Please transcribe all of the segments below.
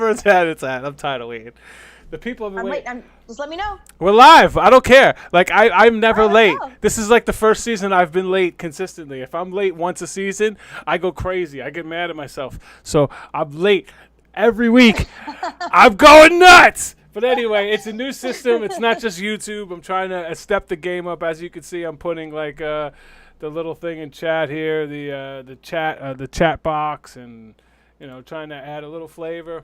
wherever it's at, it's at. I'm tired of waiting. The people have been waiting. Just let me know. We're live. I don't care. Like, I'm never late. Go. This is like the first season I've been late consistently. If I'm late once a season, I go crazy. I get mad at myself. So I'm late every week. I'm going nuts. But anyway, it's a new system. It's not just YouTube. I'm trying to step the game up. As you can see, I'm putting like the little thing in chat here, the chat box, and trying to add a little flavor,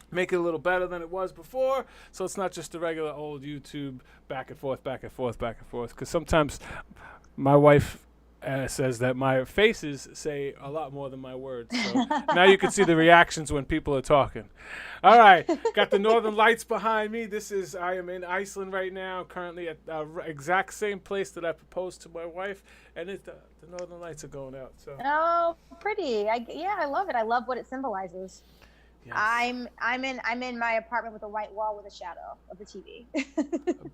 make it a little better than it was before. So it's not just the regular old YouTube back and forth, back and forth, back and forth. Because sometimes my wife says that my faces say a lot more than my words. So now you can see the reactions when people are talking. All right, got the Northern Lights behind me. I am in Iceland right now, currently at the exact same place that I proposed to my wife, and the Northern Lights are going out. So. Oh, pretty! I love it. I love what it symbolizes. Yes. I'm in my apartment with a white wall with a shadow of the TV.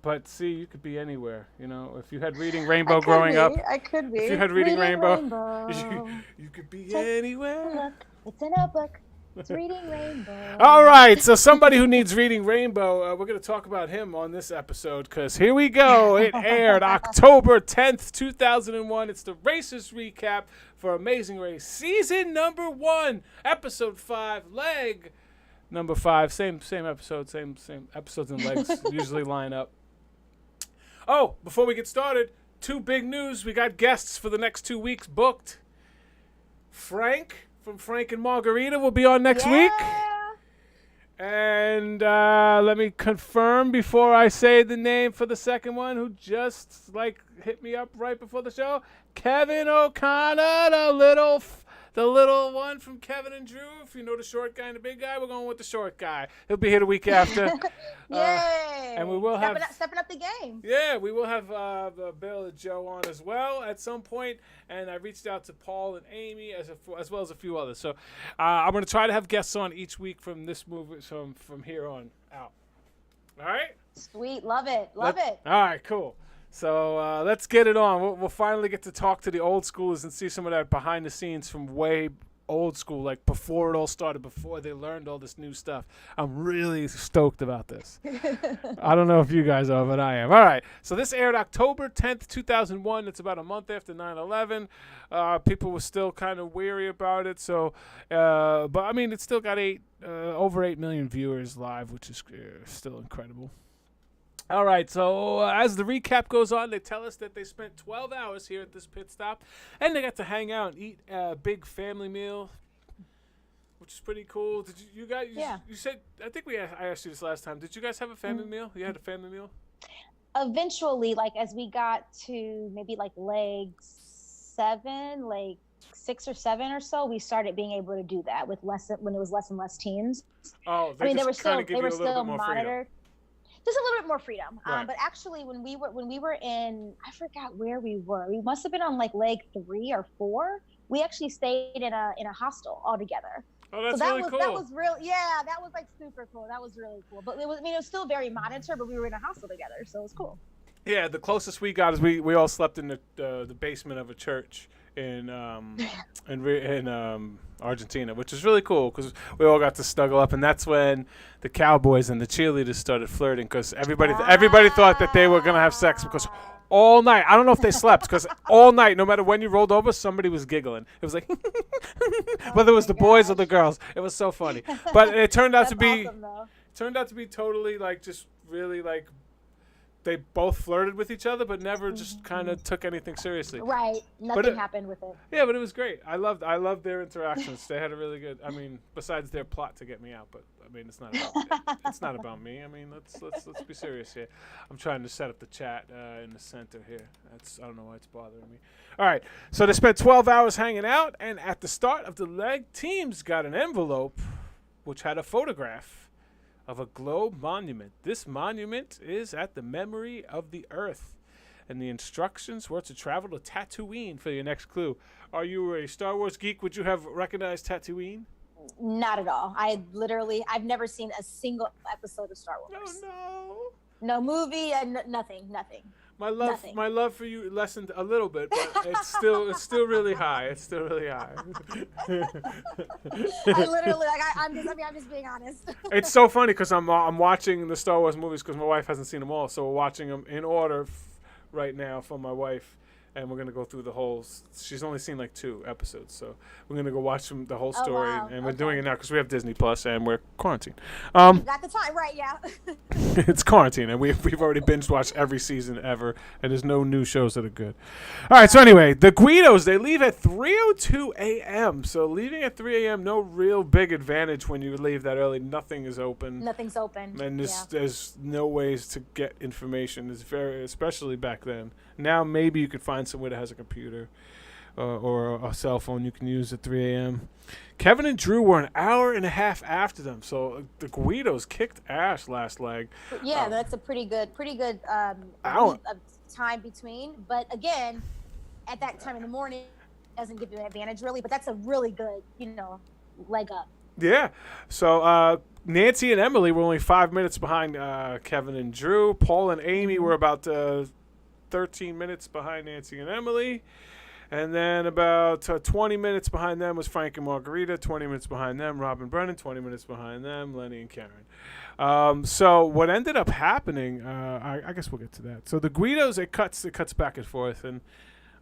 But see, you could be anywhere. If you had Reading Rainbow growing up, I could be. If you had Reading Rainbow. You could be anywhere. Look, it's in a book. It's Reading Rainbow. All right, so somebody who needs Reading Rainbow, we're going to talk about him on this episode because here we go. It aired October 10th, 2001. It's the Racers recap for Amazing Race, season number 1, episode 5, leg number 5. Same episode, same episodes and legs usually line up. Oh, before we get started, 2 big news. We got guests for the next 2 weeks booked. Frank from Frank and Margarita will be on next week. And let me confirm before I say the name for the second one, who just hit me up right before the show. Kevin O'Connor, the little one from Kevin and Drew. If you know the short guy and the big guy, we're going with the short guy. He'll be here the week after. Yay! And we will stepping up the game. Yeah, we will have Bill and Joe on as well at some point. And I reached out to Paul and Amy as well as a few others. So I'm going to try to have guests on each week from this movie, from here on out. All right? Sweet. Love it. Love it. All right, cool. So let's get it on. We'll finally get to talk to the old schoolers and see some of that behind the scenes from way old school, like before it all started, before they learned all this new stuff. I'm really stoked about this. I don't know if you guys are, but I am. All right. So this aired October 10th, 2001. It's about a month after 9/11. People were still kind of weary about it. So, but I mean, it still got over 8 million viewers live, which is still incredible. All right, so as the recap goes on, they tell us that they spent 12 hours here at this pit stop, and they got to hang out and eat a big family meal, which is pretty cool. Did you guys? Yeah. You said, I think I asked you this last time. Did you guys have a family meal? You had a family meal? Eventually, as we got to maybe leg 7, 6 or 7 or so, we started being able to do that when it was less and less teams. Oh, they were still monitored. Freedom. Just a little bit more freedom. Right. But actually, when we were in, I forgot where we were. We must have been on leg 3 or 4. We actually stayed in a hostel all together. Oh, that's so really cool. That was real. Yeah, that was super cool. That was really cool. But it was still very monitored. But we were in a hostel together, so it was cool. Yeah, the closest we got is we all slept in the basement of a church in Argentina, which is really cool because we all got to snuggle up, and that's when the cowboys and the cheerleaders started flirting because everybody thought that they were gonna have sex because all night, I don't know if they slept because all night, no matter when you rolled over, somebody was giggling. It was like whether it was the boys or the girls, it was so funny. But it turned out to be totally just really they both flirted with each other, but never just kind of took anything seriously. Right. Nothing happened with it. Yeah, but it was great. I loved their interactions. They had a really good. I mean, besides their plot to get me out, but I mean, it's not about me. I mean, let's be serious here. I'm trying to set up the chat in the center here. I don't know why it's bothering me. All right. So they spent 12 hours hanging out, and at the start of the leg, teams got an envelope which had a photograph of a globe monument. This monument is at the memory of the Earth, and the instructions were to travel to Tatooine for your next clue. Are you a Star Wars geek? Would you have recognized Tatooine? Not at all. I've never seen a single episode of Star Wars. No. No movie and nothing. Nothing. my love for you lessened a little bit, but it's still really high. It's still really high. I literally like I'm just being honest. It's so funny because I'm watching the Star Wars movies because my wife hasn't seen them all, so we're watching them in order right now for my wife. And we're gonna go through the whole. She's only seen like 2 episodes, so we're gonna go watch the whole story. Wow. And we're doing it now because we have Disney Plus and we're quarantined. You got the time right, yeah. It's quarantine, and we've already binge watched every season ever, and there's no new shows that are good. All right, so anyway, the Guidos, they leave at 3:02 a.m. So leaving at 3 a.m. no real big advantage when you leave that early. Nothing is open. Nothing's open. And there's no ways to get information. It's especially back then. Now maybe you could find somewhere that has a computer or a cell phone you can use at 3 a.m. Kevin and Drew were an hour and a half after them, so the Guidos kicked ass last leg. Yeah, that's a pretty good hour. of time between. But again, at that time in the morning, it doesn't give you an advantage really. But that's a really good, leg up. Yeah. So Nancy and Emily were only 5 minutes behind Kevin and Drew. Paul and Amy were about 13 minutes behind Nancy and Emily. And then about 20 minutes behind them was Frank and Margarita. 20 minutes behind them, Rob and Brennan. 20 minutes behind them, Lenny and Karen. So what ended up happening, I guess we'll get to that. So the Guidos, it cuts back and forth, and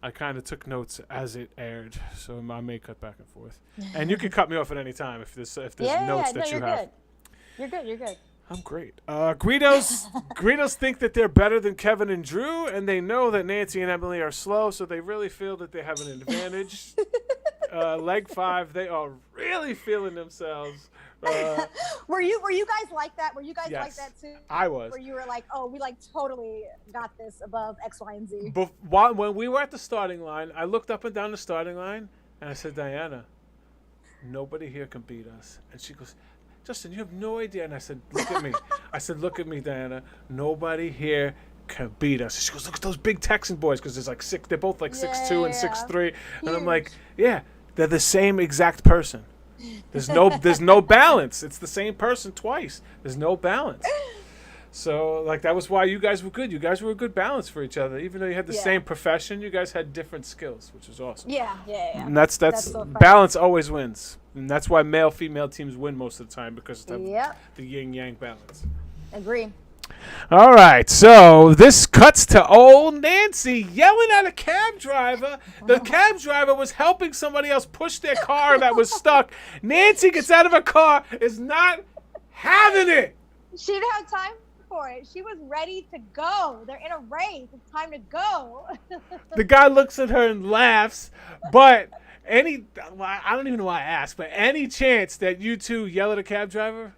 I kind of took notes as it aired. So I may cut back and forth. And you can cut me off at any time if there's notes that you have. You're good. I'm great. Guidos think that they're better than Kevin and Drew, and they know that Nancy and Emily are slow, so they really feel that they have an advantage. Leg 5, they are really feeling themselves. Were you guys like that? Were you guys yes, like that too? I was. Where you were like, oh, we like totally got this above X, Y, and Z. When we were at the starting line, I looked up and down the starting line, and I said, Diana, nobody here can beat us. And she goes, Justin, you have no idea. And I said, look at me. I said, look at me, Diana. Nobody here can beat us. She goes, look at those big Texan boys, because there's like six. They're both like 6'2" and 6'3", and I'm like, yeah, they're the same exact person. There's no balance. It's the same person twice. There's no balance. So like that was why you guys were good. You guys were a good balance for each other, even though you had the same profession. You guys had different skills, which was awesome. Yeah. And that's so balance always wins, and that's why male-female teams win most of the time, because of the yin-yang balance. Agree. All right, so this cuts to old Nancy yelling at a cab driver. The cab driver was helping somebody else push their car that was stuck. Nancy gets out of her car, is not having it. She didn't have time for it. She was ready to go. They're in a race. It's time to go. The guy looks at her and laughs, but I don't even know why I asked, but any chance that you two yell at a cab driver?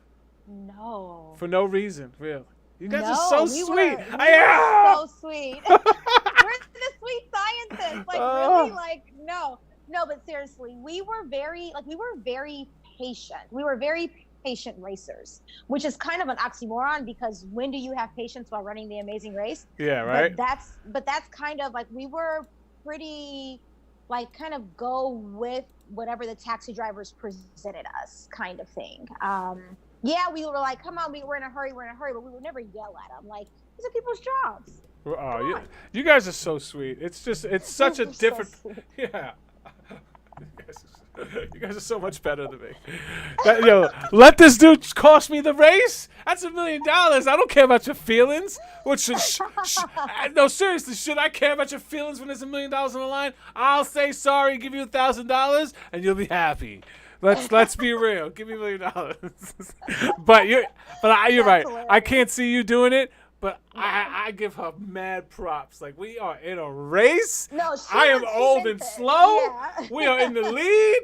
No. For no reason, really. You guys are so sweet. We were so sweet. We're the sweet scientists. Like really, like no, but seriously, we were very patient. We were very patient racers, which is kind of an oxymoron, because when do you have patience while running the Amazing Race? Yeah, right. But that's kind of like, we were pretty like kind of go with whatever the taxi drivers presented us, kind of thing. Yeah, we were like, come on, we're in a hurry, but we would never yell at them. Like, these are people's jobs. Oh, you guys are so sweet. It's such a different. So yeah. You guys are so much better than me. Let this dude cost me the race? That's $1 million. I don't care about your feelings. No, seriously, should I care about your feelings when there's $1 million on the line? I'll say sorry, give you $1,000, and you'll be happy. Let's be real. Give me $1 million. But you're right. Hilarious. I can't see you doing it. But I give her mad props. Like, we are in a race. No, I am old and slow. Yeah. We are in the lead.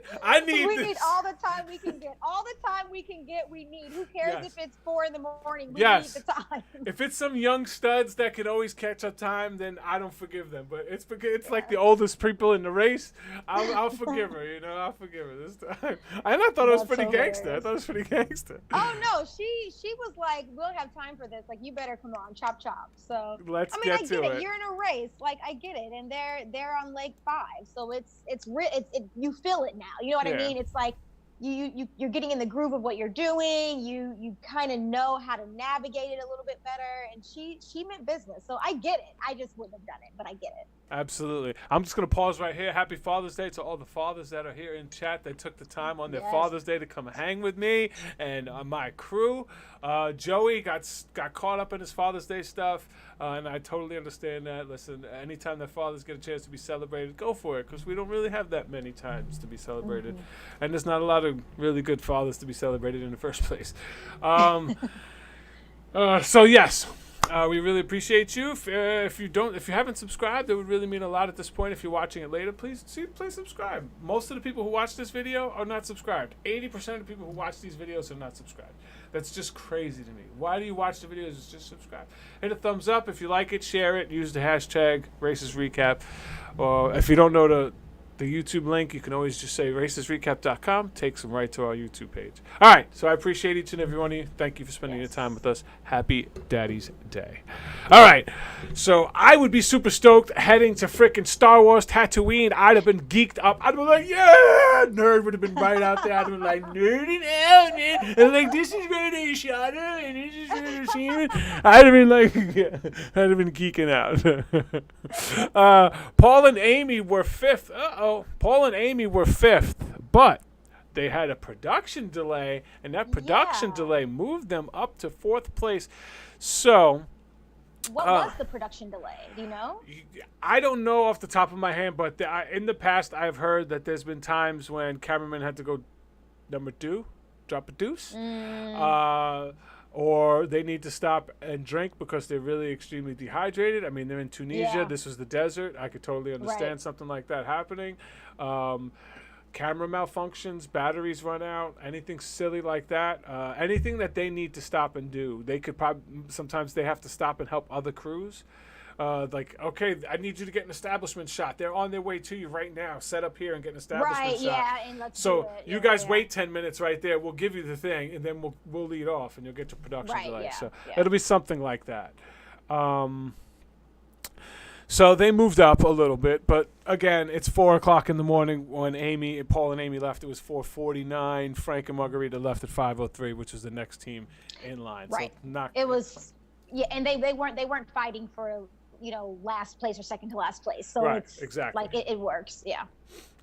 We need all the time we can get. All the time we can get, we need. Who cares if it's 4 a.m? We need the time. If it's some young studs that can always catch up time, then I don't forgive them. But it's because it's like the oldest people in the race. I'll forgive her. I'll forgive her this time. And I thought it was pretty gangster. Oh no, she was like, we'll have time for this. Like, you better come on. Chop. So I get it. You're in a race, like I get it, and they're on leg 5, so it's you feel it now. You know what I mean? It's like you're getting in the groove of what you're doing. You kind of know how to navigate it a little bit better. And she meant business, so I get it. I just wouldn't have done it, but I get it. Absolutely. I'm just going to pause right here. Happy Father's Day to all the fathers that are here in chat that took the time on their Father's Day to come hang with me and my crew. Joey got caught up in his Father's Day stuff, and I totally understand that. Listen, anytime that fathers get a chance to be celebrated, go for it, because we don't really have that many times to be celebrated. Mm-hmm. And there's not a lot of really good fathers to be celebrated in the first place. So, yes. We really appreciate you. If you haven't subscribed, it would really mean a lot at this point. If you're watching it later, please subscribe. Most of the people who watch this video are not subscribed. 80% of people who watch these videos are not subscribed. That's just crazy to me. Why do you watch the videos? Just subscribe. Hit a thumbs up if you like it. Share it. Use the hashtag #RacistRecap. Or if you don't know the YouTube link, you can always just say racistrecap.com. Takes them right to our YouTube page. All right, so I appreciate each and every one of you. Thank you for spending your time with us. Happy Daddy's Day. All right, so I would be super stoked heading to frickin' Star Wars Tatooine. I'd have been geeked up. I'd have been like, yeah! Nerd would have been right out there. I'd have been like, nerding out, man. And like, this is where they shot her, and this is where they seen it. I'd have been like, I'd have been geeking out. Paul and Amy were fifth. Paul and Amy were fifth, but they had a production delay, and that production delay moved them up to fourth place. So, what was the production delay? Do you know? I don't know off the top of my head, but in the past, I've heard that there's been times when cameramen had to go number 2, drop a deuce. Or they need to stop and drink because they're really extremely dehydrated. I mean, they're in Tunisia. Yeah. This was the desert. I could totally understand something like that happening. Camera malfunctions, batteries run out, anything silly like that. Anything that they need to stop and do. They could sometimes they have to stop and help other crews. Like, okay, I need you to get an establishment shot. They're on their way to you right now. Set up here and get an establishment shot. And let's do it. You guys wait 10 minutes right there. We'll give you the thing, and then we'll lead off, and you'll get your production delay. So it'll be something like that. So they moved up a little bit, but again, it's 4:00 in the morning when Paul and Amy left. It was 4:49. Frank and Margarita left at 5:03, which was the next team in line. Right. So and they weren't fighting for last place or second to last place. So it's exactly like it works. Yeah.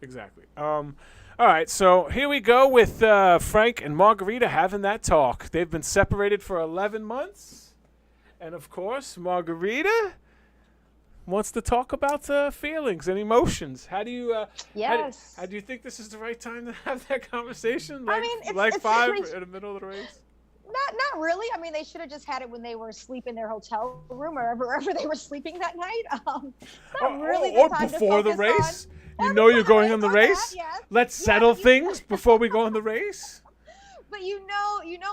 Exactly. All right, so here we go with Frank and Margarita having that talk. They've been separated for 11 months, and of course, Margarita wants to talk about feelings and emotions. How do you? How do you think this is the right time to have that conversation? Like, it's 5 in the middle of the race. Not really. I mean, they should have just had it when they were asleep in their hotel room or wherever they were sleeping that night. Not really the time before to the race. On. You're going on the race. Let's settle things before we go on the race. But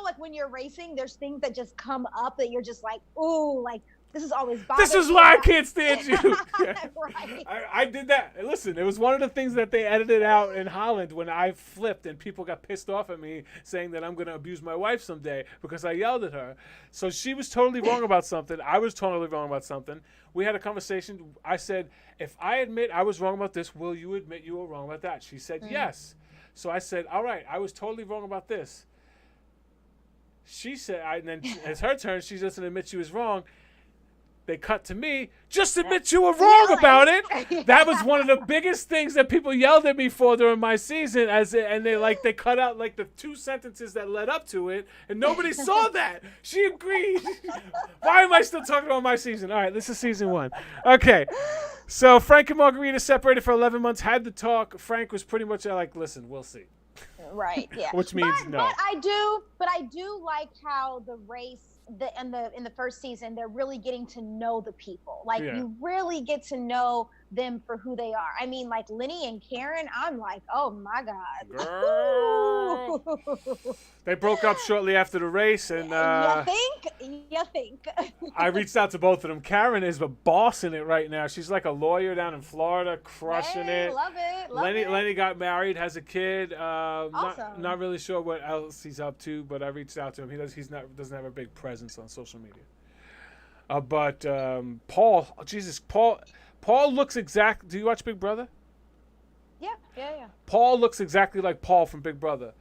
like when you're racing, there's things that just come up that you're just like, ooh, like this is always bothering me. This is why I can't stand you. Right. I did that. Listen, it was one of the things that they edited out in Holland when I flipped and people got pissed off at me saying that I'm going to abuse my wife someday because I yelled at her. So she was totally wrong about something. I was totally wrong about something. We had a conversation. I said, if I admit I was wrong about this, will you admit you were wrong about that? She said, yes. So I said, all right, I was totally wrong about this. She said, and then it's her turn. She doesn't admit she was wrong. They cut to me. Just admit you were wrong about it. That was one of the biggest things that people yelled at me for during my season. And they cut out like the 2 sentences that led up to it, and nobody saw that. She agreed. Why am I still talking about my season? All right, this is season 1. Okay, so Frank and Margarita separated for 11 months. Had the talk. Frank was pretty much like, "Listen, we'll see." Right. Yeah. Which means no. But I do like how the race. In the first season, they're really getting to know the people. Like you really get to know them for who they are. I mean, like Lenny and Karen, I'm like, oh my God. Girl. They broke up shortly after the race, and you think I reached out to both of them. Karen is a boss in it right now. She's like a lawyer down in Florida, crushing it. Love it. Lenny got married, has a kid. Awesome. Not really sure what else he's up to, but I reached out to him. Doesn't have a big presence on social media. But Paul, Paul looks do you watch Big Brother? Yeah. Paul looks exactly like Paul from Big Brother.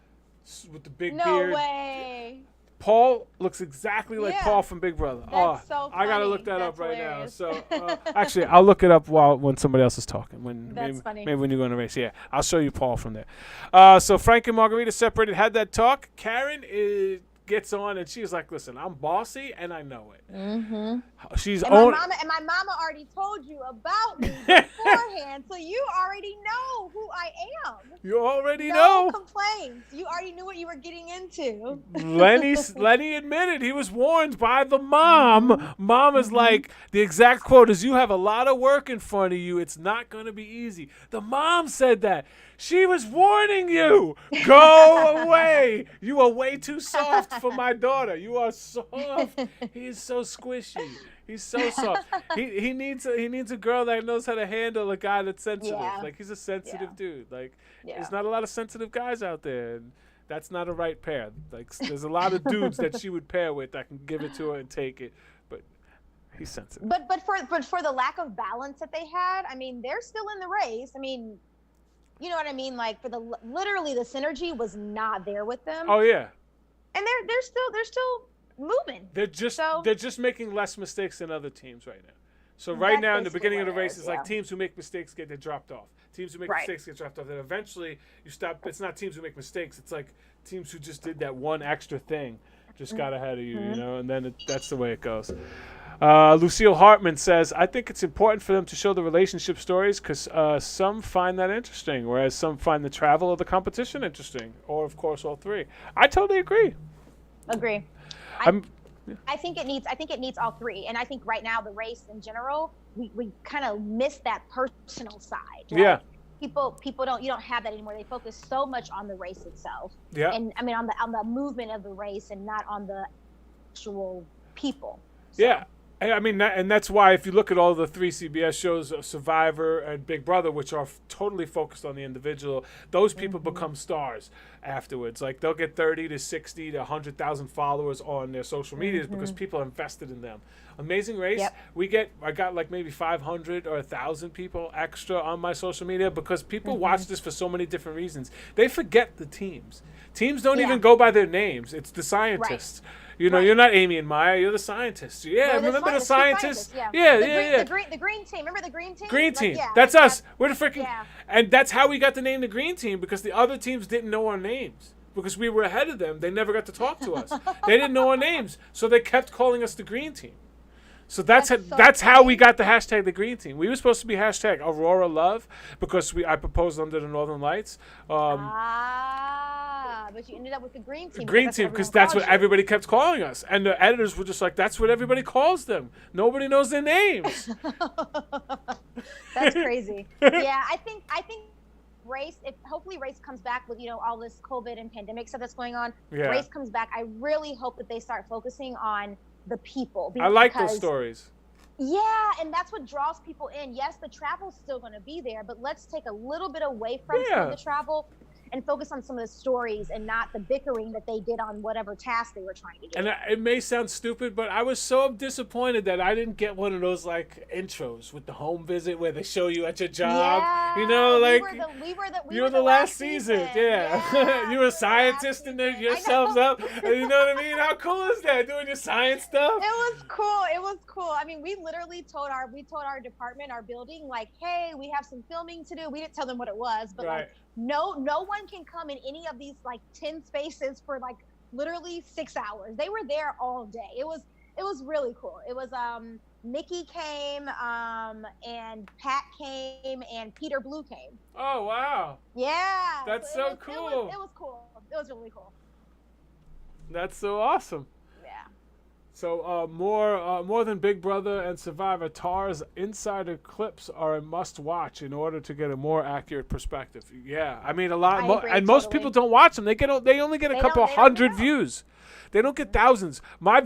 with the big No beard. way. Paul looks exactly like Yeah. Paul from Big Brother. That's so I gotta funny. look that That's up right hilarious. now. So actually, I'll look it up when somebody else is talking. That's funny. Maybe when you go on a race. Yeah, I'll show you Paul from there. So Frank and Margarita separated, had that talk. Karen gets on and she's like, "Listen, I'm bossy and I know it." Mm-hmm. She's And my mama already told you about me beforehand, so you already know who I am. You already No know. complaints. You already knew what you were getting into. Lenny admitted he was warned by the mom. Mom is like, the exact quote is, "You have a lot of work in front of you. It's not going to be easy." The mom said that. She was warning you. Go away. You are way too soft for my daughter. You are soft. He is so squishy. He's so soft. He needs a girl that knows how to handle a guy that's sensitive. Yeah. Like, he's a sensitive dude. Like, Yeah. there's not a lot of sensitive guys out there. And that's not a right pair. Like, there's a lot of dudes that she would pair with that can give it to her and take it. But he's sensitive. But for the lack of balance that they had, I mean, they're still in the race. I mean, you know what I mean? Like, literally the synergy was not there with them. Oh yeah. And they're still moving. They're just making less mistakes than other teams right now. So right That's now in the basically beginning of the what it race, is, it's like yeah. teams who make mistakes get dropped off. Teams who make Right. mistakes get dropped off. Then eventually you stop. It's not teams who make mistakes. It's like teams who just did that one extra thing, just got ahead of you, you know. And then that's the way it goes. Lucille Hartman says, "I think it's important for them to show the relationship stories because some find that interesting, whereas some find the travel or the competition interesting, or of course all three." I totally agree. Agree. I think it needs all three, and I think right now the race in general, we kind of miss that personal side. Like, Yeah. People you don't have that anymore. They focus so much on the race itself. Yeah. And I mean on the movement of the race and not on the actual people. So. Yeah. I mean, that's why if you look at all the three CBS shows, Survivor and Big Brother, which are totally focused on the individual, those people become stars afterwards. Like, they'll get 30 to 60 to 100,000 followers on their social medias because people are invested in them. Amazing Race, Yep. I got like maybe 500 or 1,000 people extra on my social media because people watch this for so many different reasons. They forget the teams. Teams don't even go by their names. It's the scientists. Right. You know, you're not Amy and Maya. You're the scientists. Yeah, No, remember the scientists? Yeah. Yeah. The green team. Remember the green team? Green Like, team. yeah, That's like us. that. We're the freaking. Yeah. And that's how we got the name the Green Team because the other teams didn't know our names because we were ahead of them. They never got to talk to us. They didn't know our names, so they kept calling us the Green Team. So that's how we got the hashtag the Green Team. We were supposed to be hashtag Aurora Love because I proposed under the Northern Lights. But you ended up with the green team. Green Team because that's what everybody kept calling us, and the editors were just like, "That's what everybody calls them. Nobody knows their names." That's crazy. Yeah, I think hopefully race comes back with all this COVID and pandemic stuff that's going on. Yeah. Race comes back. I really hope that they start focusing on the people. I like those stories. Yeah, and that's what draws people in. Yes, the travel's still going to be there, but let's take a little bit away from some of the travel and focus on some of the stories and not the bickering that they did on whatever task they were trying to do. And it may sound stupid, but I was so disappointed that I didn't get one of those like intros with the home visit where they show you at your job. Yeah, you know, like we were the last season. Yeah. You were a scientist and then yourselves up. You know what I mean? How cool is that? Doing your science stuff. It was cool. I mean, we literally told our department, our building, like, hey, we have some filming to do. We didn't tell them what it was, but like no one can come in any of these like 10 spaces for like literally 6 hours. They were there all day. It was really cool. It was Nikki came, and Pat came, and Peter Blue came. Oh wow. Yeah. That's so cool. It was cool. It was really cool. That's so awesome. Yeah. So more than Big Brother and Survivor, Tar's insider clips are a must-watch in order to get a more accurate perspective. Yeah, I mean most people don't watch them. They only get a couple hundred views. They don't get thousands. My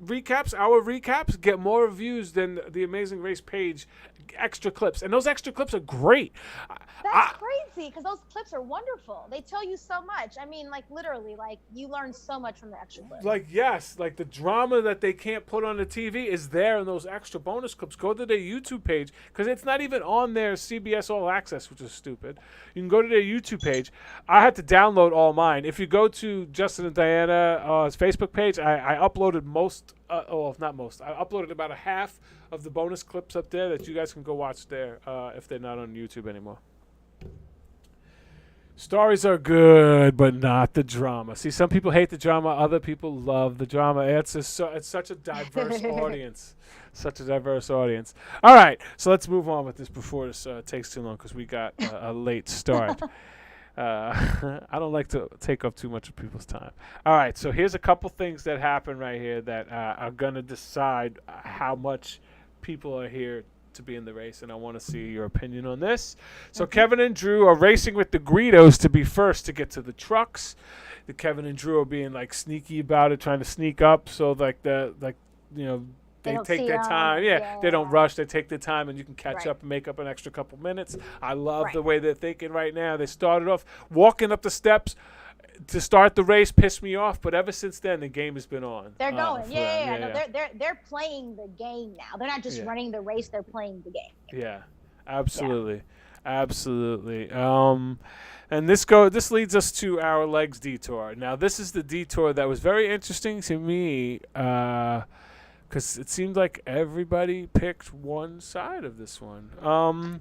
recaps, our recaps, get more views than the Amazing Race page extra clips. And those extra clips are great. That's crazy because those clips are wonderful. They tell you so much. I mean, like literally, like you learn so much from the extra clips. Like, yes, like the drama that they can't put on the TV is there in those extra bonus clips. Go to their YouTube page because it's not even on their CBS All Access, which is stupid. You can go to their YouTube page. I had to download all mine. If you go to Justin and Diana's Facebook page, I uploaded most, not most. I uploaded about a half of the bonus clips up there that you guys can go watch there if they're not on YouTube anymore. Stories are good, but not the drama. See, some people hate the drama. Other people love the drama. It's such a diverse audience. Such a diverse audience. All right, so let's move on with this before this takes too long because we got a late start. I don't like to take up too much of people's time. All right, so here's a couple things that happen right here that are going to decide how much people are here to be in the race, and I want to see your opinion on this. So Kevin and Drew are racing with the Guidos to be first to get to the trucks. The Kevin and Drew are being like sneaky about it, trying to sneak up. So they take their time. Yeah, they don't rush. They take their time, and you can catch up and make up an extra couple minutes. I love the way they're thinking right now. They started off walking up the steps to start the race, pissed me off, but ever since then the game has been on. They're going, No, they're playing the game now. They're not just running the race; they're playing the game. Yeah, absolutely, absolutely. And this leads us to our legs detour. Now, this is the detour that was very interesting to me because it seemed like everybody picked one side of this one.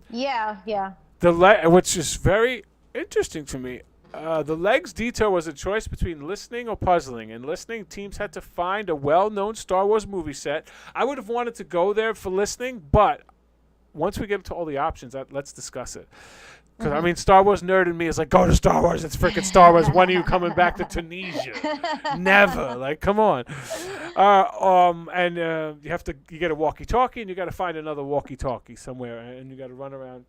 Which is very interesting to me. The legs detour was a choice between listening or puzzling. In listening, teams had to find a well-known Star Wars movie set. I would have wanted to go there for listening, but once we get into all the options, let's discuss it. Because, I mean, Star Wars nerd in me is like, go to Star Wars. It's freaking Star Wars. When are you coming back to Tunisia? Never. Like, come on. You get a walkie-talkie, and you got to find another walkie-talkie somewhere, and you got to run around,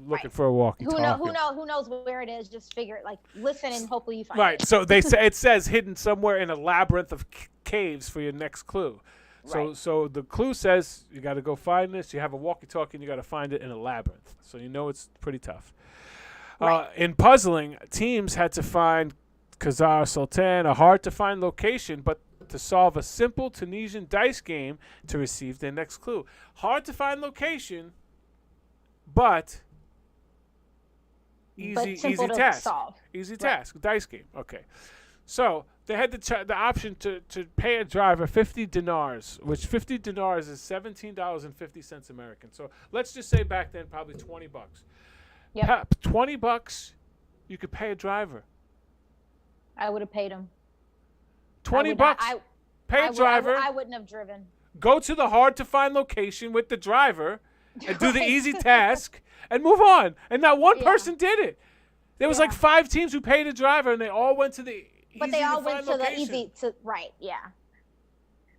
looking for a walkie-talkie. Who knows where it is? Just figure it. Like, listen, and hopefully you find it. Right. So it says hidden somewhere in a labyrinth of caves for your next clue. So the clue says you got to go find this. You have a walkie-talkie, and you got to find it in a labyrinth. So you know it's pretty tough. In puzzling, teams had to find Khazar Sultan, a hard-to-find location, but to solve a simple Tunisian dice game to receive their next clue. Hard-to-find location, but easy task. Easy task. Dice game. Okay. So they had the option to pay a driver 50 dinars, which 50 dinars is $17.50 American. So let's just say back then probably $20. Yep. $20, you could pay a driver. I would have paid him. $20. Pay a driver. I wouldn't have driven. Go to the hard-to-find location with the driver and do the easy task and move on. And not one person did it. There was like 5 teams who paid a driver, and they all went to the But they all went to the easy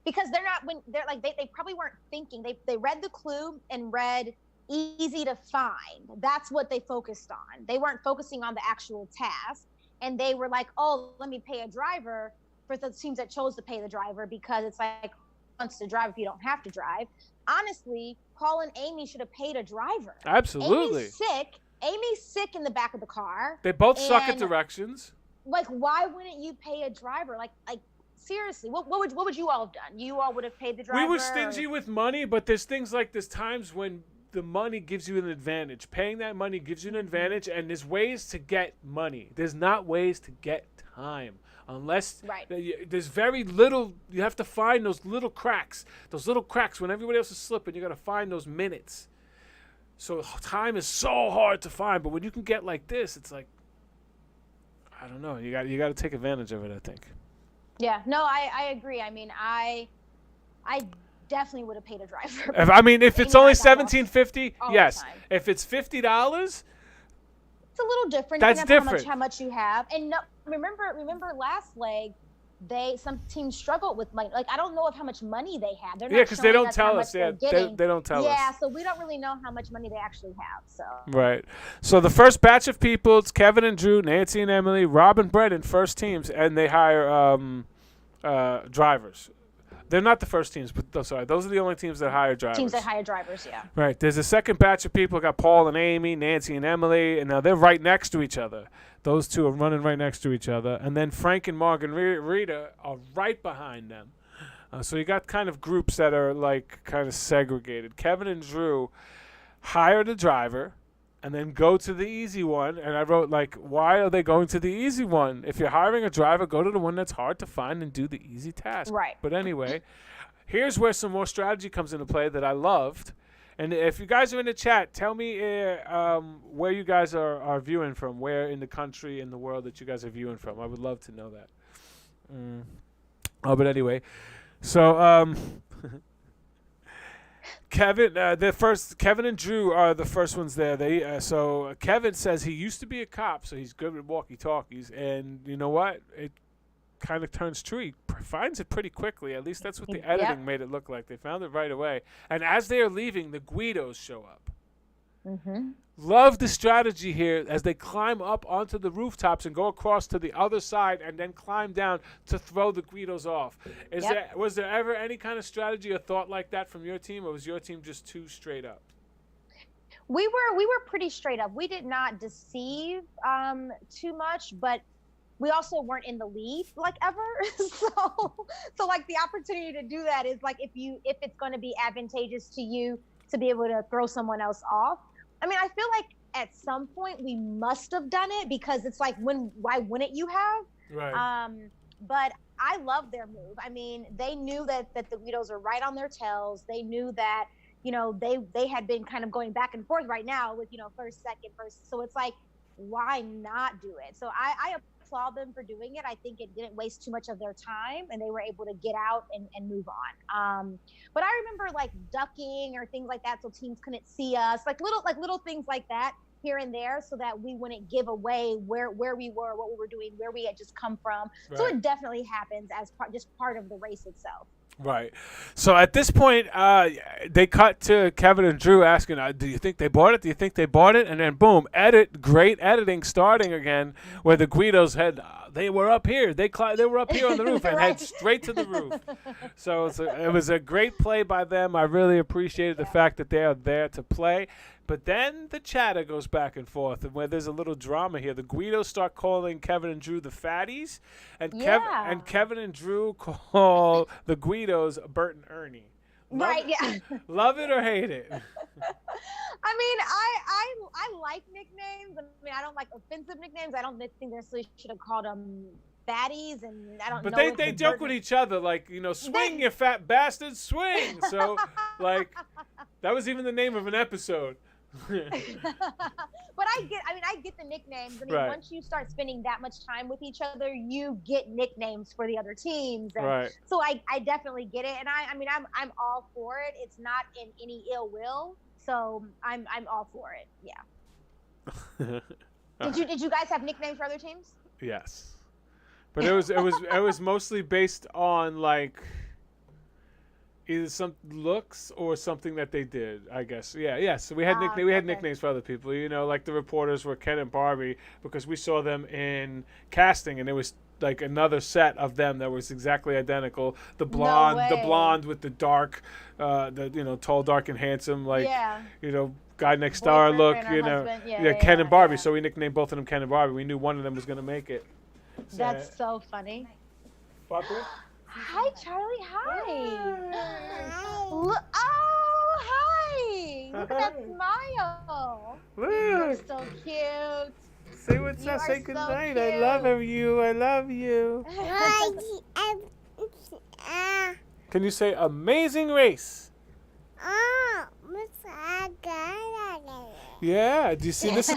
because they probably weren't thinking. They read the clue and read easy to find. That's what they focused on. They weren't focusing on the actual task, and they were like, oh, let me pay a driver for the teams that chose to pay the driver because it's like wants to drive if you don't have to drive. Honestly, Paul and Amy should have paid a driver. Absolutely. Amy's sick in the back of the car. They both suck at directions. Like, why wouldn't you pay a driver? Like seriously, what would you all have done? You all would have paid the driver. We were stingy with money, but there's times when the money gives you an advantage. Paying that money gives you an advantage, and there's ways to get money. There's not ways to get time. Unless there's very little, you have to find those little cracks. Those little cracks when everybody else is slipping, you got to find those minutes. So time is so hard to find, but when you can get like this, it's like, I don't know. You got to take advantage of it, I think. Yeah. No, I agree. I mean, I definitely would have paid a driver. If it's only $17.50, yes. If it's $50, it's a little different. That's different. How much you have, and no, remember last leg, some teams struggled with money. Like I don't know how much money they have. They're not because they don't tell us. Yeah, they don't tell us. Yeah, so we don't really know how much money they actually have. So right. So the first batch of people, it's Kevin and Drew, Nancy and Emily, Rob and Brendan, first teams, and they hire drivers. They're not the first teams, but sorry, those are the only teams that hire drivers. Teams that hire drivers, yeah. Right. There's a second batch of people. Got Paul and Amy, Nancy and Emily, and now they're right next to each other. Those two are running right next to each other, and then Frank and Margarita are right behind them. So you got kind of groups that are like kind of segregated. Kevin and Drew hire the driver and then go to the easy one. And I wrote, like, why are they going to the easy one? If you're hiring a driver, go to the one that's hard to find and do the easy task. Right. But anyway, here's where some more strategy comes into play that I loved. And if you guys are in the chat, tell me where you guys are viewing from, where in the country, in the world that you guys are viewing from. I would love to know that. But anyway, so Kevin and Drew are the first ones there. So Kevin says he used to be a cop, so he's good with walkie-talkies. And you know what? It kind of turns true. He finds it pretty quickly. At least that's what the editing made it look like. They found it right away. And as they are leaving, the Guidos show up. Mm-hmm. Love the strategy here as they climb up onto the rooftops and go across to the other side and then climb down to throw the Guidos off. Was there ever any kind of strategy or thought like that from your team, or was your team just too straight up? We were pretty straight up. We did not deceive too much, but we also weren't in the lead like ever. so like the opportunity to do that is like if it's going to be advantageous to you to be able to throw someone else off. I mean, I feel like at some point we must have done it because it's like why wouldn't you have? Right. But I love their move. I mean, they knew that the Guidos are right on their tails. They knew that, you know, they had been kind of going back and forth right now with, you know, first, second, first. So it's like, why not do it? So I applaud them for doing it. I think it didn't waste too much of their time and they were able to get out and move on. But I remember like ducking or things like that so teams couldn't see us, like little things like that here and there so that we wouldn't give away where we were, what we were doing, where we had just come from. Right. So it definitely happens as just part of the race itself. Right. So at this point, they cut to Kevin and Drew asking, do you think they bought it? Do you think they bought it? And then boom, great editing starting again where the Guidos had, they were up here. They were up here on the roof and Right. head straight to the roof. So it was a great play by them. I really appreciated the fact that they are there to play. But then the chatter goes back and forth, and where there's a little drama here. The Guidos start calling Kevin and Drew the fatties, and Kevin and Drew call the Guidos Bert and Ernie. Love it or hate it? I mean, I like nicknames. I mean, I don't like offensive nicknames. I don't think they necessarily should have called them fatties, and I don't know. But they joke with each other, like, you know, swing, you fat bastard, swing. So, like, that was even the name of an episode. But I get the nicknames. I mean, Right. Once you start spending that much time with each other, you get nicknames for the other teams. And Right. So I definitely get it, and I'm all for it. It's not in any ill will, so I'm all for it. Yeah. Did you guys have nicknames for other teams? Yes, but it was mostly based on like either some looks or something that they did, I guess. Yeah. So we had nicknames for other people. You know, like the reporters were Ken and Barbie because we saw them in casting, and it was like another set of them that was exactly identical. The blonde with the dark, tall, dark, and handsome, like guy next door look. Ken and Barbie. So we nicknamed both of them Ken and Barbie. We knew one of them was going to make it. So, that's so funny. Barbie? Hi, Charlie. Hi. Hi. Look at that smile. Look. You're so cute. Say what's up. Say good night. I love you. I love you. Can you say amazing race? Yeah. Do you see this?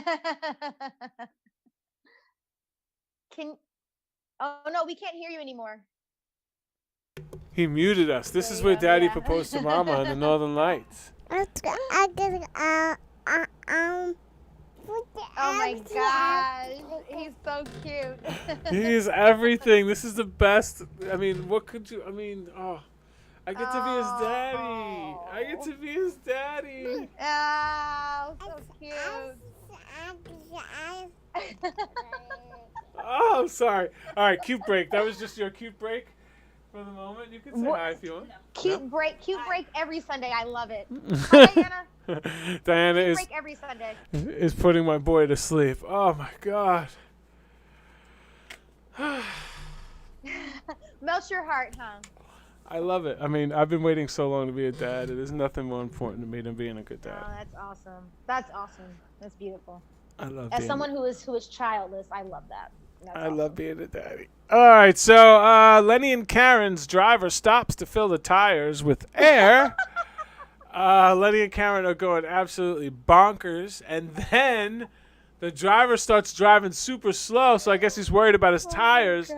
Oh, no, we can't hear you anymore. He muted us. This is where Daddy proposed to Mama in the Northern Lights. Oh my gosh, he's so cute. He's everything. This is the best. I mean, what could you? I mean, I get to be his daddy. I get to be his daddy. Oh, so cute. Oh, I'm sorry. All right, cute break. That was just your cute break. for the moment. You can say hi if you want. Cute break every Sunday. I love it. Hi, Diana. Diana Cute break every Sunday. is putting my boy to sleep. Oh my God. Melts your heart, huh? I love it. I mean, I've been waiting so long to be a dad. There's nothing more important to me than being a good dad. Oh, that's awesome. That's awesome. That's beautiful. I love As being someone who is childless, I love that. I love being a daddy. All right, so Lenny and Karen's driver stops to fill the tires with air. Lenny and Karen are going absolutely bonkers, and then the driver starts driving super slow, so I guess he's worried about his tires.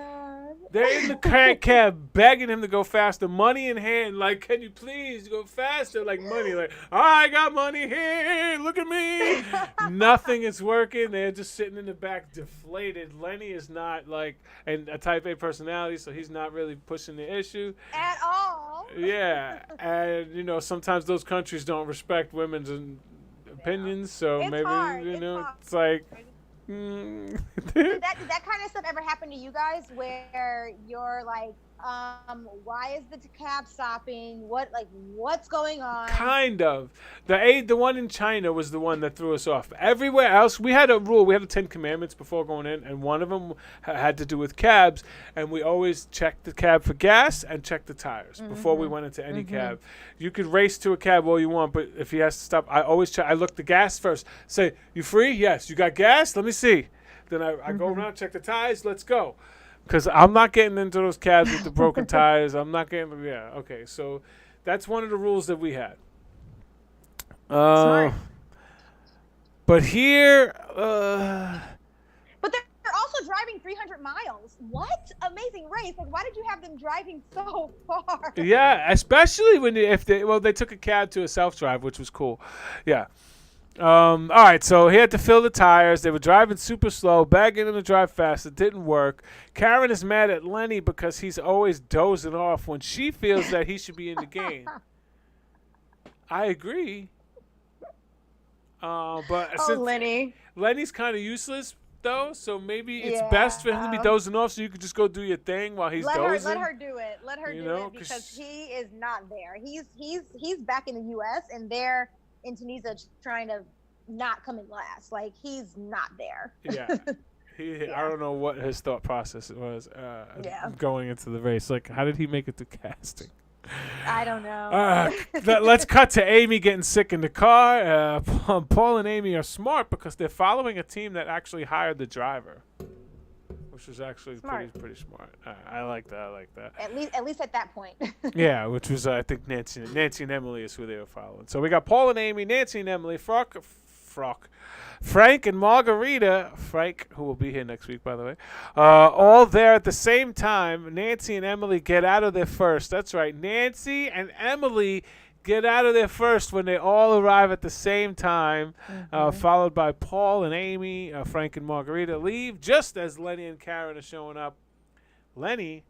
They're in the cab begging him to go faster, money in hand, like, can you please go faster? Like, money, like, I got money here, look at me. Nothing is working. They're just sitting in the back deflated. Lenny is not, like, and a type A personality, so he's not really pushing the issue. At all. Yeah, and, you know, sometimes those countries don't respect women's opinions, so It's maybe, hard. you It's know, hard. it's like... Did that kind of stuff ever happen to you guys where you're like, why is the cab stopping? What's going on? Kind of. The one in China was the one that threw us off. Everywhere else, we had a rule. We had the 10 Commandments before going in, and one of them had to do with cabs. And we always checked the cab for gas and checked the tires before we went into any cab. You could race to a cab all you want, but if he has to stop, I always check. I look the gas first. Say, you free? Yes. You got gas? Let me see. Then I go around, check the tires. Let's go. Because I'm not getting into those cabs with the broken tires. I'm not getting... Yeah, okay. So that's one of the rules that we had. Smart. But here... But they're also driving 300 miles. What? Amazing race. Like, why did you have them driving so far? Yeah, especially when they took a cab to a self-drive, which was cool. Yeah. All right, so he had to fill the tires. They were driving super slow, begging him to drive fast. It didn't work. Karen is mad at Lenny because he's always dozing off when she feels that he should be in the game. I agree. But since Lenny's kind of useless, though, so maybe it's best for him to be dozing off so you could just go do your thing while he's dozing. Let her do it. Let her do it because he is not there. He's back in the U.S. and they're in Tunisia trying to not come in last. Like, he's not there. Yeah. I don't know what his thought process was going into the race. Like, how did he make it to casting? I don't know. Let's cut to Amy getting sick in the car. Paul and Amy are smart because they're following a team that actually hired the driver, which was actually pretty smart. I like that. At least at that point. Yeah, which was I think Nancy and Emily is who they were following. So we got Paul and Amy, Nancy and Emily, Frank and Margarita, Frank, who will be here next week, by the way, all there at the same time. Nancy and Emily get out of there first. That's right. Nancy and Emily get out of there first when they all arrive at the same time, followed by Paul and Amy. Frank and Margarita leave just as Lenny and Karen are showing up. Lenny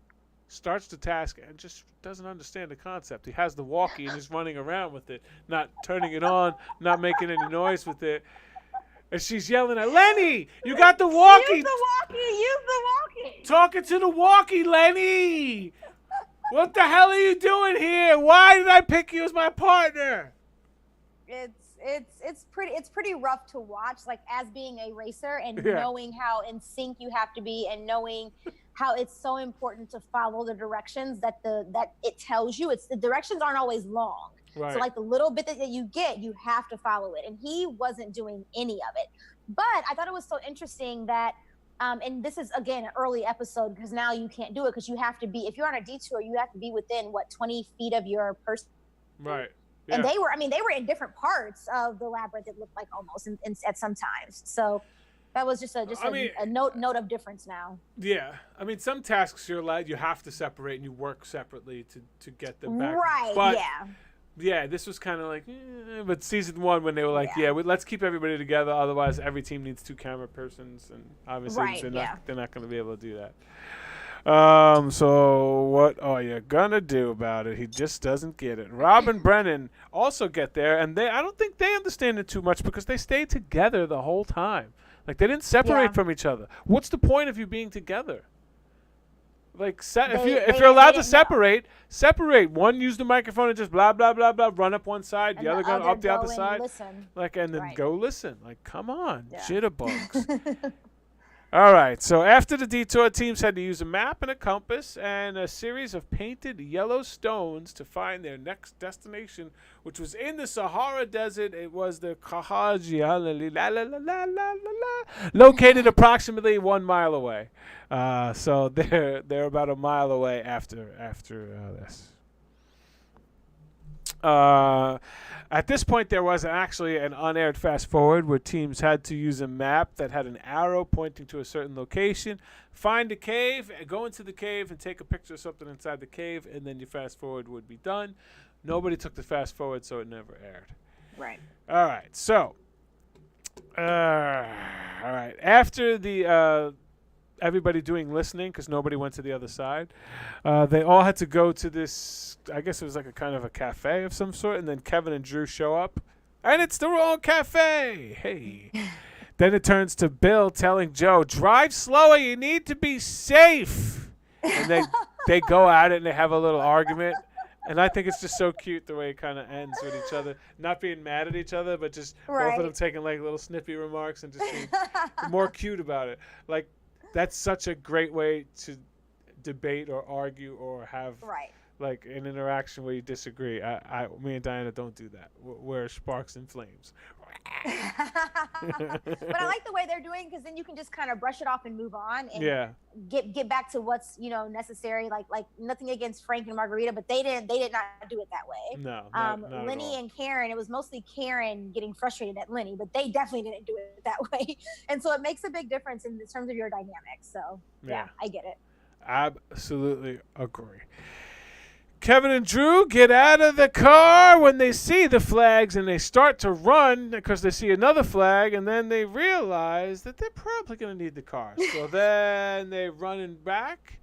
starts the task and just doesn't understand the concept. He has the walkie and is running around with it, not turning it on, not making any noise with it. And she's yelling at Lenny, you got the walkie. Use the walkie. Talking to the walkie, Lenny. What the hell are you doing here? Why did I pick you as my partner? It's pretty rough to watch, like, as being a racer and knowing how in sync you have to be and knowing how it's so important to follow the directions that it tells you. The directions aren't always long. Right. So, like, the little bit that you get, you have to follow it. And he wasn't doing any of it. But I thought it was so interesting that, and this is, again, an early episode because now you can't do it because you have to be, if you're on a detour, you have to be within, 20 feet of your person. Right. Yeah. And they were in different parts of the labyrinth, it looked like almost at some times. So that was just a note of difference now. Yeah. I mean, some tasks you have to separate and you work separately to get them back. Right, but, yeah, this was kind of like, but season 1 when they were like, let's keep everybody together, otherwise every team needs 2 camera persons, and obviously they're not going to be able to do that. So what are you gonna do about it? He just doesn't get it. Rob and Brennan also get there, and I don't think they understand it too much because they stayed together the whole time. Like, they didn't separate from each other. What's the point of you being together? Like, if They you're allowed to didn't know. separate. One use the microphone and just blah blah blah blah, run up one side, And the other going up the go other and side, listen. like, and then Right. go listen. Like, come on, Yeah. jitterbugs. All right. So after the detour, teams had to use a map and a compass and a series of painted yellow stones to find their next destination, which was in the Sahara Desert. It was the Kahaji, located approximately 1 mile away. So they're about a mile away after this. At this point, there was actually an unaired fast forward where teams had to use a map that had an arrow pointing to a certain location, find a cave, go into the cave, and take a picture of something inside the cave, and then your fast forward would be done. Nobody took the fast forward, so it never aired. Right. All right. So, all right. After the everybody doing listening, because nobody went to the other side, they all had to go to this. I guess it was like a kind of a cafe of some sort, and then Kevin and Drew show up, and it's the wrong cafe. Hey. Then it turns to Bill telling Joe, "Drive slower. You need to be safe." And they go at it and they have a little argument. And I think it's just so cute the way it kind of ends with each other, not being mad at each other, but just both of them taking like little snippy remarks and just being more cute about it. Like, that's such a great way to debate or argue or have like an interaction where you disagree. Me and Diana don't do that. We're sparks and flames. But I like the way they're doing, because then you can just kind of brush it off and move on and get back to what's necessary. Like nothing against Frank and Margarita, but they did not do it that way. No, not Lenny at all. and Karen, it was mostly Karen getting frustrated at Lenny, but they definitely didn't do it that way. And so it makes a big difference in terms of your dynamics. So yeah, I get it. Absolutely agree. Kevin and Drew get out of the car when they see the flags, and they start to run because they see another flag, and then they realize that they're probably going to need the car. So then they running back,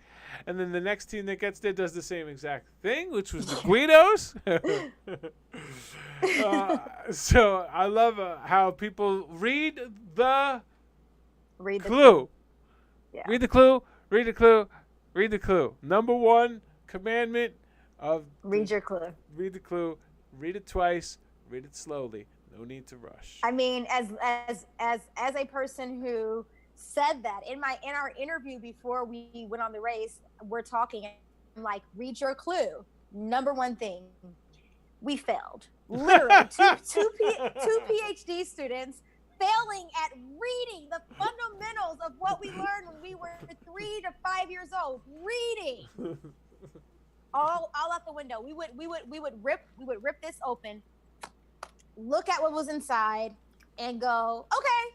and then the next team that gets there does the same exact thing, which was the Guidos. So I love how people read the clue. Yeah. Read the clue, read the clue, read the clue. Number one commandment of read your clue. Read the clue, read it twice, read it slowly. No need to rush. I mean, as a person who said that in our interview before we went on the race, we're talking, I'm like, read your clue. Number one thing, we failed. Literally, two PhD students failing at reading the fundamentals of what we learned when we were 3 to 5 years old. Reading. All out the window. We would rip this open, look at what was inside, and go, okay,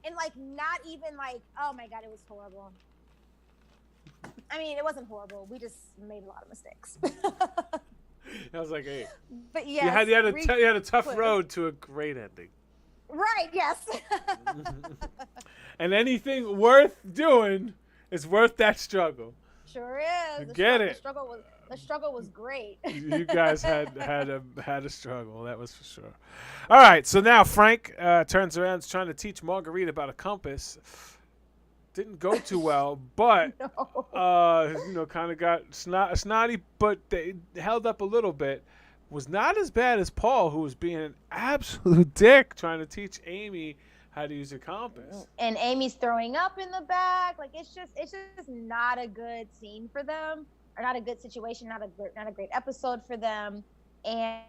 and like not even like, oh my god, it was horrible. I mean, it wasn't horrible. We just made a lot of mistakes. I was like, hey, but yes, you had a tough road to a great ending. Right? Yes. And anything worth doing is worth that struggle. Sure is. The struggle was great. You guys had a struggle, that was for sure. All right, so now Frank turns around, is trying to teach Margarita about a compass. Didn't go too well, but kind of got snotty, but they held up a little bit. Was not as bad as Paul, who was being an absolute dick trying to teach Amy how to use a compass. And Amy's throwing up in the back. Like, it's just not a good scene for them, or not a good situation, not a great episode for them. And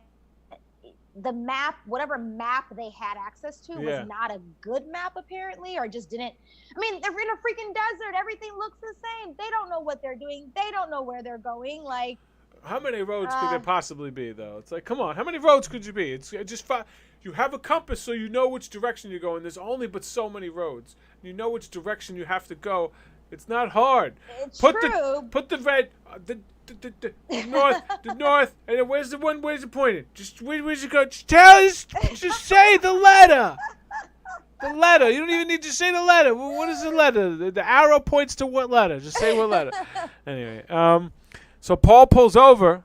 the map, whatever map they had access to, was not a good map apparently, or just didn't. I mean, they're in a freaking desert. Everything looks the same. They don't know what they're doing. They don't know where they're going. Like, how many roads could there possibly be, though? It's like, come on, how many roads could you be? It's just you have a compass, so you know which direction you're going. There's only but so many roads. You know which direction you have to go. It's not hard. It's Put true. the red, the north, and then where's it pointed? Just where's it go? Just say the letter. The letter. You don't even need to say the letter. What is the letter? The arrow points to what letter? Just say what letter. Anyway, so Paul pulls over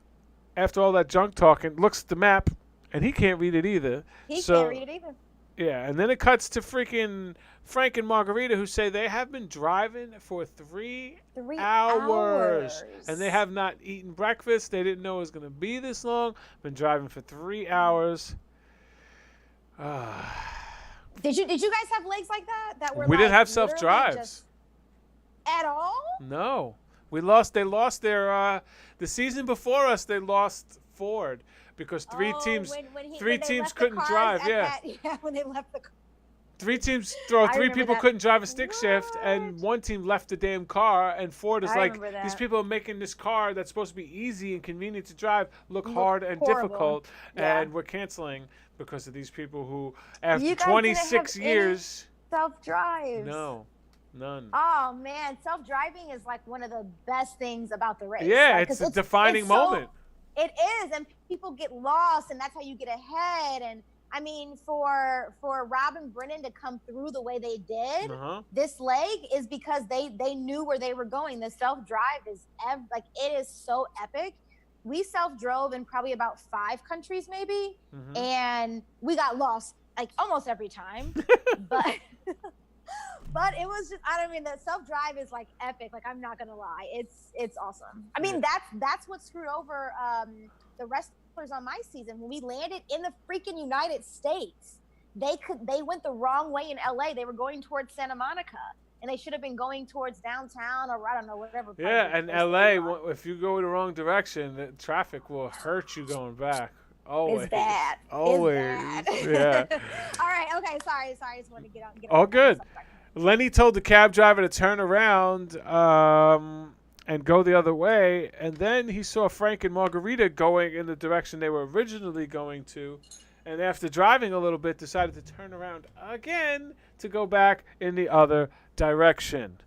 after all that junk talking, looks at the map, and he can't read it either. Can't read it either. Yeah, and then it cuts to freaking Frank and Margarita, who say they have been driving for 3 hours. And they have not eaten breakfast. They didn't know it was going to be this long. Been driving for 3 hours. Did you guys have legs like that? That were We didn't like have self-drives. At all? No. They lost their the season before us. They lost Ford because three teams couldn't drive. Yeah, when they left the car. Three people that. couldn't drive a stick shift, and one team left the damn car. And Ford is like, these people are making this car that's supposed to be easy and convenient to drive look hard and horrible. difficult, Yeah. and we're canceling because of these people who, after 26 years, self-drives. No, none. Oh man, self-driving is like one of the best things about the race. Yeah, like, it's a defining moment. It is, and people get lost, and that's how you get ahead. And I mean, for Rob and Brennan to come through the way they did, this leg is because they knew where they were going. The self-drive is it is so epic. We self-drove in probably about 5 countries, maybe, and we got lost like almost every time. but it was just, the self-drive is like epic. Like, I'm not gonna lie, it's awesome. I mean, that's what screwed over the wrestlers on my season. When we landed in the freaking United States, they went the wrong way in LA. They were going towards Santa Monica, and they should have been going towards downtown, or I don't know, whatever. Yeah, and LA, if you go the wrong direction, the traffic will hurt you going back. Always. It's bad. Always. It's bad. Yeah. All right. Okay. Sorry. I just wanted to get All good. Lenny told the cab driver to turn around and go the other way, and then he saw Frank and Margarita going in the direction they were originally going to, and after driving a little bit, decided to turn around again to go back in the other direction.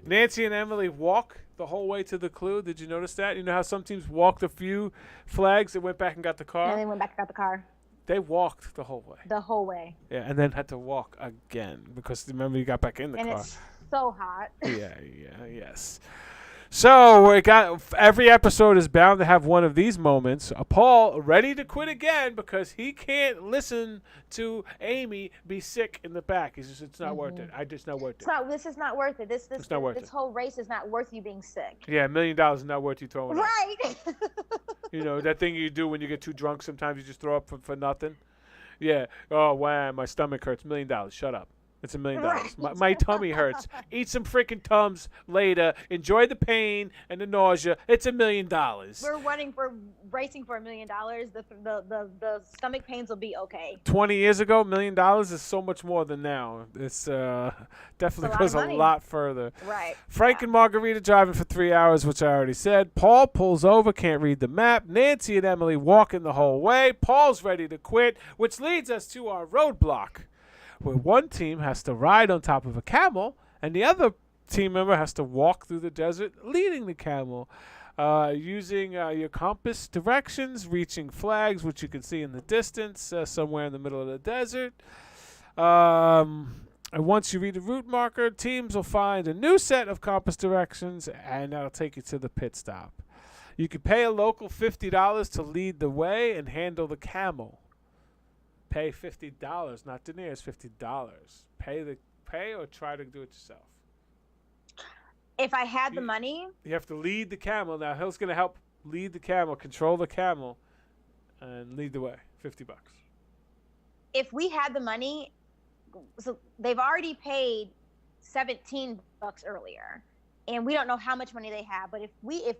Nancy and Emily walk the whole way to the clue. Did you notice that? You know how some teams walked a few flags and went back and got the car? And they went back and got the car. They walked the whole way. The whole way. Yeah, and then had to walk again because remember you got back in the car. And it's so hot. Yes. So every episode is bound to have one of these moments. Paul ready to quit again because he can't listen to Amy be sick in the back. He's just, it's not worth it. It's not worth it. This is not worth it. This whole race is not worth you being sick. Yeah, $1 million is not worth you throwing up. Right. You know, that thing you do when you get too drunk, sometimes you just throw up for nothing. Yeah. Oh, wow, my stomach hurts. $1 million. Shut up. It's $1 million. Right. My tummy hurts. Eat some freaking Tums later. Enjoy the pain and the nausea. It's $1 million. We're racing for $1 million. The stomach pains will be okay. 20 years ago, $1 million is so much more than now. It's definitely goes a lot further. Right. Frank and Margarita driving for 3 hours, which I already said. Paul pulls over, can't read the map. Nancy and Emily walking the whole way. Paul's ready to quit, which leads us to our roadblock, where one team has to ride on top of a camel and the other team member has to walk through the desert leading the camel, using your compass directions, reaching flags, which you can see in the distance somewhere in the middle of the desert. And once you read the route marker, teams will find a new set of compass directions, and that'll take you to the pit stop. You can pay a local $50 to lead the way and handle the camel. Pay $50, not deniers, $50. Pay or try to do it yourself. If I had the money, you have to lead the camel. Now Hill's going to help lead the camel, control the camel, and lead the way. $50. If we had the money, so they've already paid $17 earlier, and we don't know how much money they have. But if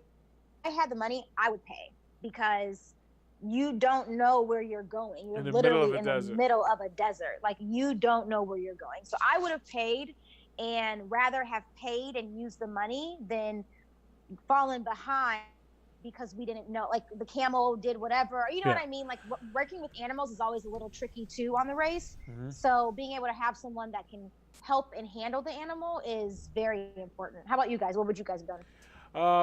I had the money, I would pay, because you don't know where you're going. You're literally in the middle of a desert. Like, you don't know where you're going. So I would have paid, and rather have paid and used the money than fallen behind because we didn't know. Like, the camel did whatever. You know what I mean? Like, working with animals is always a little tricky too on the race. So being able to have someone that can help and handle the animal is very important. How about you guys? What would you guys have done?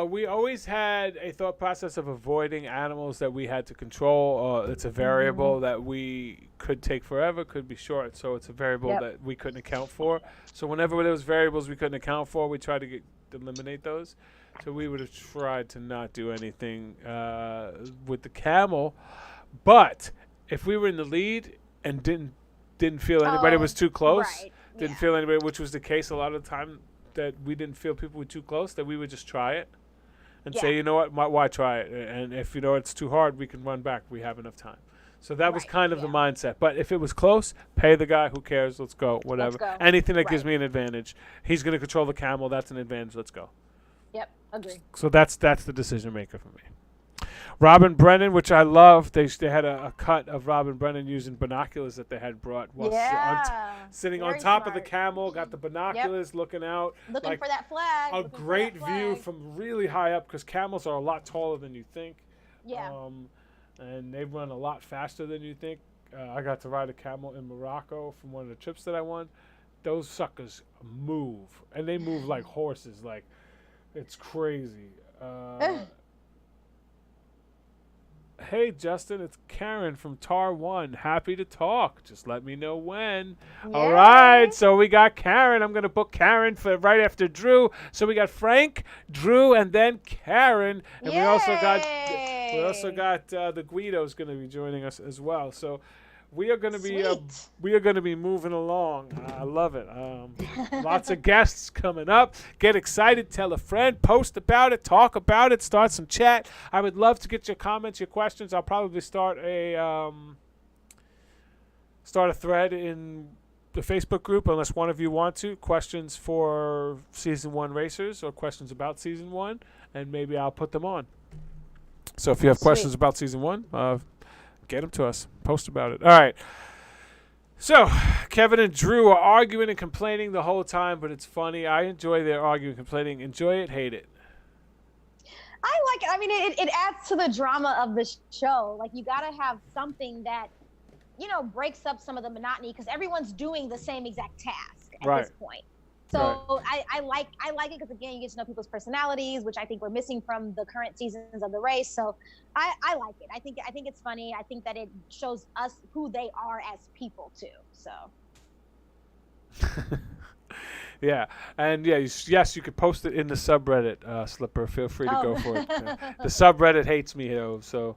We always had a thought process of avoiding animals that we had to control. It's a variable that we could take forever, could be short. So it's a variable that we couldn't account for. So whenever there was variables we couldn't account for, we tried to eliminate those. So we would have tried to not do anything with the camel. But if we were in the lead and didn't feel anybody was too close, right. didn't feel anybody, which was the case a lot of the time that we didn't feel people were too close, that we would just try it and say, you know what, why try it? And if it's too hard, we can run back. We have enough time. So that was kind of the mindset. But if it was close, pay the guy. Who cares? Let's go. Whatever. Let's go. Anything that gives me an advantage. He's going to control the camel. That's an advantage. Let's go. Yep. Agree. So that's the decision maker for me. Robin Brennan, which I love, they had a cut of Robin Brennan using binoculars that they had brought while sitting on top of the camel, got the binoculars looking out. Looking for that flag. A great view from really high up because camels are a lot taller than you think. Yeah. And they run a lot faster than you think. I got to ride a camel in Morocco from one of the trips that I won. Those suckers move, and they move like horses. Like, it's crazy. Hey, Justin, it's Karen from Tar 1. Happy to talk. Just let me know when. Yay. All right, so we got Karen. I'm going to book Karen for right after Drew. So we got Frank, Drew, and then Karen. And we also got the Guido's going to be joining us as well. So we are going to be moving along. I love it. Lots of guests coming up. Get excited. Tell a friend. Post about it. Talk about it. Start some chat. I would love to get your comments, your questions. I'll probably start a thread in the Facebook group unless one of you want to. Questions for Season 1 racers or questions about Season 1, and maybe I'll put them on. So if you have questions about Season 1, get them to us. Post about it. All right. So, Kevin and Drew are arguing and complaining the whole time, but it's funny. I enjoy their arguing, complaining. Enjoy it, hate it. I like it. I mean, it adds to the drama of the show. Like, you got to have something that, breaks up some of the monotony because everyone's doing the same exact task at this point. So I like it because, again, you get to know people's personalities, which I think we're missing from the current seasons of the race. So I like it. I think it's funny. I think that it shows us who they are as people too. So. Yeah, and yes, you could post it in the subreddit, Slipper. Feel free to go for it. The subreddit hates me though, so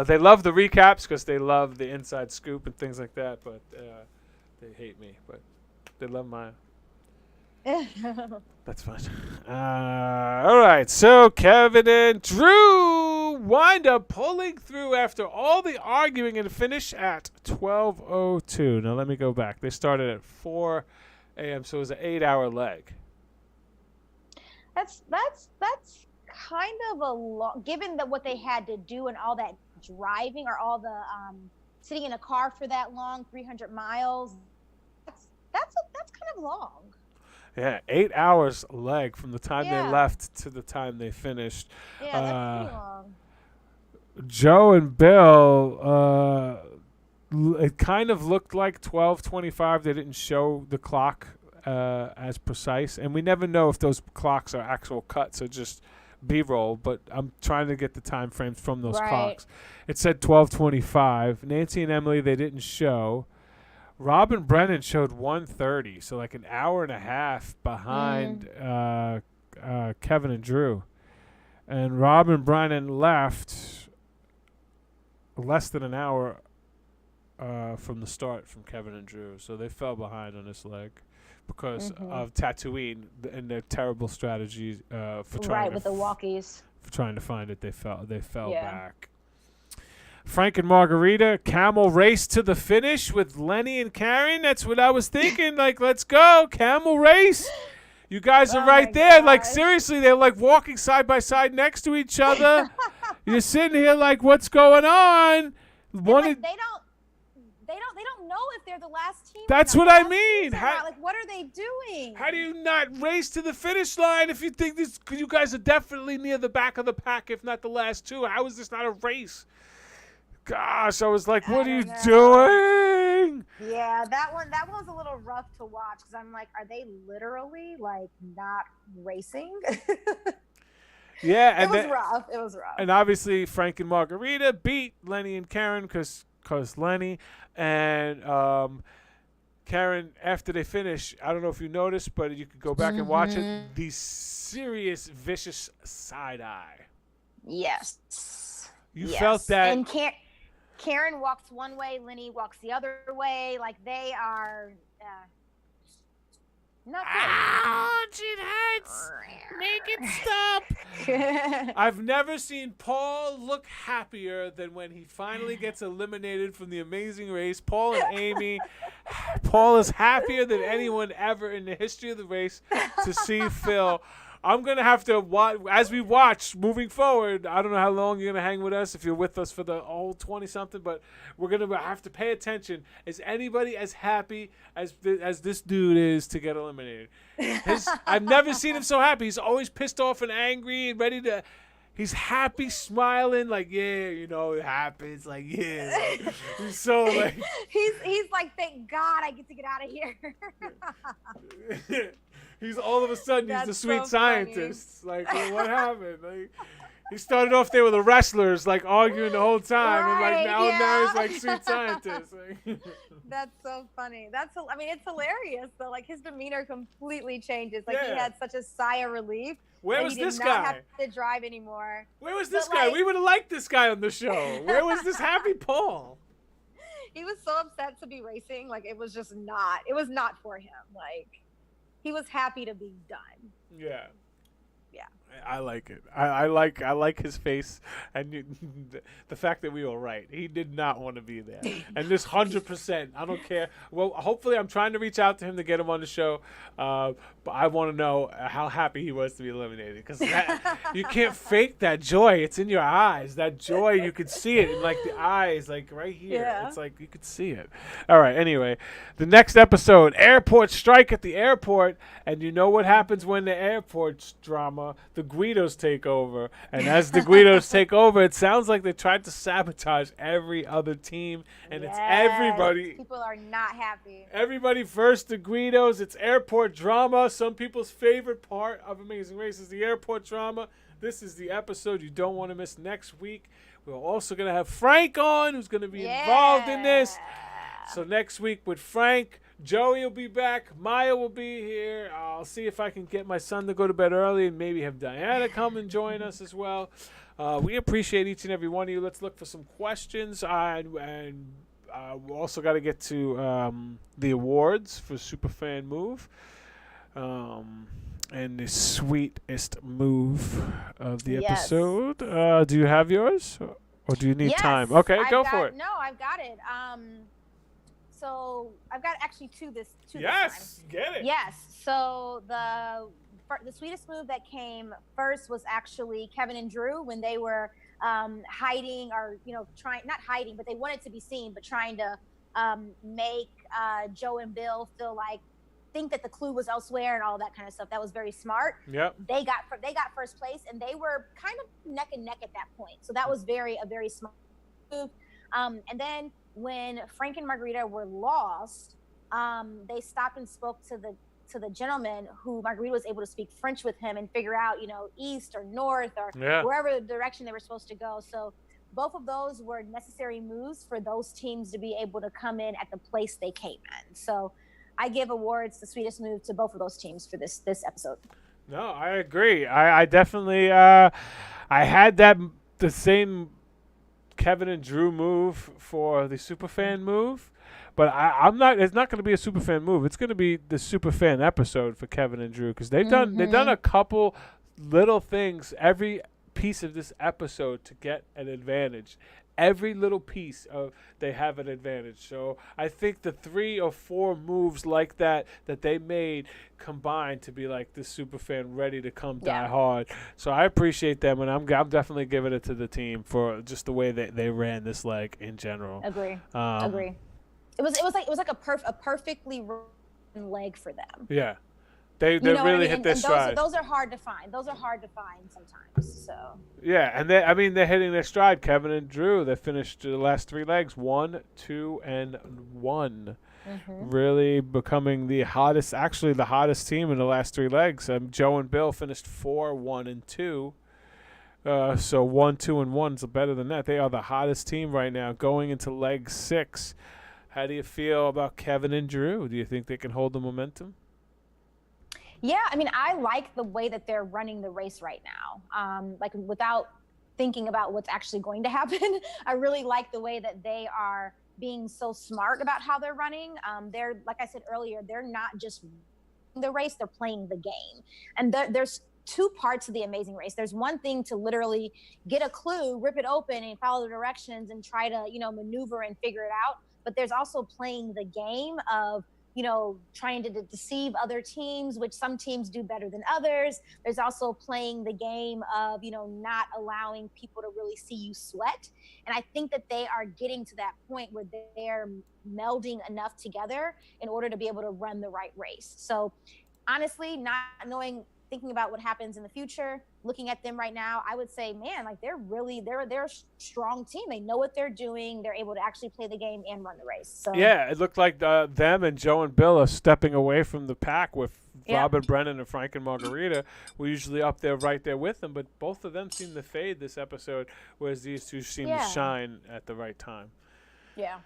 they love the recaps because they love the inside scoop and things like that, but they hate me. But they love my. That's fine. All right, so Kevin and Drew wind up pulling through after all the arguing and finish at 12:02. Now let me go back. They started at 4 a.m., so it was an 8-hour leg. That's kind of a long, given that what they had to do and all that driving or all the sitting in a car for that long, 300 miles. That's kind of long. Yeah, 8 hours leg from the time they left to the time they finished. Yeah, that's pretty long. Joe and Bill, it kind of looked like 12:25. They didn't show the clock as precise, and we never know if those clocks are actual cuts or just B-roll. But I'm trying to get the time frames from those clocks. It said 12:25. Nancy and Emily, they didn't show. Robin Brennan showed 1:30, so like an hour and a half behind Kevin and Drew. And Robin Brennan left less than an hour from the start from Kevin and Drew. So they fell behind on this leg because of Tatooine and their terrible strategies for trying with the walkies. For trying to find it. They fell back. Frank and Margarita, camel race to the finish with Lenny and Karen. That's what I was thinking. Like, let's go, camel race. You guys are right there. Gosh. Like, seriously, they're like walking side by side next to each other. You're sitting here like, what's going on? They don't know if they're the last team. That's what I mean. Like, what are they doing? How do you not race to the finish line if you think you guys are definitely near the back of the pack, if not the last two? How is this not a race? Gosh, I was like, what are you doing? Yeah, that one was a little rough to watch because I'm like, are they literally like not racing? Yeah, and it was rough. And obviously, Frank and Margarita beat Lenny and Karen because Lenny and Karen, after they finish, I don't know if you noticed, but you could go back and watch it. The serious, vicious side eye. Yes. You felt that. And Karen walks one way, Lenny walks the other way. Like they are not good. Ouch, it hurts. Make it stop. I've never seen Paul look happier than when he finally gets eliminated from the Amazing Race. Paul and Amy. Paul is happier than anyone ever in the history of the race to see Phil. I'm going to have to watch, as we watch moving forward. I don't know how long you're going to hang with us, if you're with us for the whole 20-something, but we're going to have to pay attention. Is anybody as happy as this dude is to get eliminated? I've never seen him so happy. He's always pissed off and angry and ready to... He's happy, smiling, like, yeah, you know, it happens. Like, yeah. Like, he's so, like... He's like, thank God I get to get out of here. He's all of a sudden, he's the sweet so scientist. Like, well, what happened? Like, he started off there with the wrestlers, like, arguing the whole time. Right, and, like, now he's, like, yeah. sweet scientist. Like, That's so funny. I mean, it's hilarious, though. Like, his demeanor completely changes. Like, Yeah. he had such a sigh of relief. Where was this guy? He did not have to drive anymore. Where was this guy? We would have liked this guy on the show. Where was this happy Paul? He was so upset to be racing. Like, it was just not. It was not for him. Like, he was happy to be done. Yeah. Yeah. I like it. I like his face, and the fact that we were right. He did not want to be there, and this 100%. I don't care. Well, hopefully, I'm trying to reach out to him to get him on the show, but I want to know how happy he was to be eliminated, because you can't fake that joy. It's in your eyes. That joy, you could see it in like the eyes, like right here. Yeah. It's like you could see it. All right. Anyway, the next episode: airport strike at the airport, and you know what happens when the airport's drama. The Guidos take over, and as the Guidos take over, it sounds like they tried to sabotage every other team, and it's everybody. People are not happy. Everybody versus the Guidos. It's airport drama. Some people's favorite part of Amazing Race is the airport drama. This is the episode you don't want to miss next week. We're also going to have Frank on, who's going to be involved in this. So next week with Frank, Joey will be back. Maya will be here. I'll see if I can get my son to go to bed early and maybe have Diana come and join us as well. We appreciate each and every one of you. Let's look for some questions. And we also got to get to the awards for Superfan Move. And the sweetest move of the episode. Do you have yours? Or do you need time? Okay, go for it. No, I've got it. So I've got actually two this time. Get it. Yes. So the sweetest move that came first was actually Kevin and Drew when they were hiding, or not hiding, but they wanted to be seen, but trying to make Joe and Bill think that the clue was elsewhere and all that kind of stuff. That was very smart. Yep. They got first place, and they were kind of neck and neck at that point. So that was a very smart move. And then when Frank and Margarita were lost, they stopped and spoke to the gentleman who Margarita was able to speak French with him and figure out, east or north or wherever direction they were supposed to go. So both of those were necessary moves for those teams to be able to come in at the place they came in. So I give awards the sweetest move to both of those teams for this episode. No, I agree. I definitely I had the same Kevin and Drew move for the Superfan move, but I'm not. It's not going to be a Superfan move. It's going to be the Superfan episode for Kevin and Drew, because they've done a couple little things every piece of this episode to get an advantage. Every little piece they have an advantage. So I think the 3 or 4 moves like that they made combined to be like this Superfan ready to come die hard. So I appreciate them, and I'm definitely giving it to the team for just the way they ran this leg in general. Agree. It was like a perfectly run leg for them. Yeah. They really hit their stride. Those are hard to find. Those are hard to find sometimes. So yeah, and they're hitting their stride. Kevin and Drew, they finished the last 3 legs 1, 2, and 1. Really becoming the hottest team in the last 3 legs. Joe and Bill finished 4, 1, and 2. So 1, 2, and 1 is better than that. They are the hottest team right now going into leg 6. How do you feel about Kevin and Drew? Do you think they can hold the momentum? Yeah, I mean, I like the way that they're running the race right now. Like without thinking about what's actually going to happen. I really like the way that they are being so smart about how they're running. They're, like I said earlier, they're not just the race, they're playing the game. And there's two parts of the Amazing Race. There's one thing to literally get a clue, rip it open and follow the directions and try to, maneuver and figure it out. But there's also playing the game of, trying to deceive other teams, which some teams do better than others. There's also playing the game of, not allowing people to really see you sweat. And I think that they are getting to that point where they're melding enough together in order to be able to run the right race. So honestly, not knowing, thinking about what happens in the future, looking at them right now, I would say, man, like they're a strong team. They know what they're doing. They're able to actually play the game and run the race. So yeah, it looked like them and Joe and Bill are stepping away from the pack with Robin Brennan and Frank and Margarita. We're usually up there, right there with them, but both of them seem to fade this episode, whereas these two seem to shine at the right time. Yeah.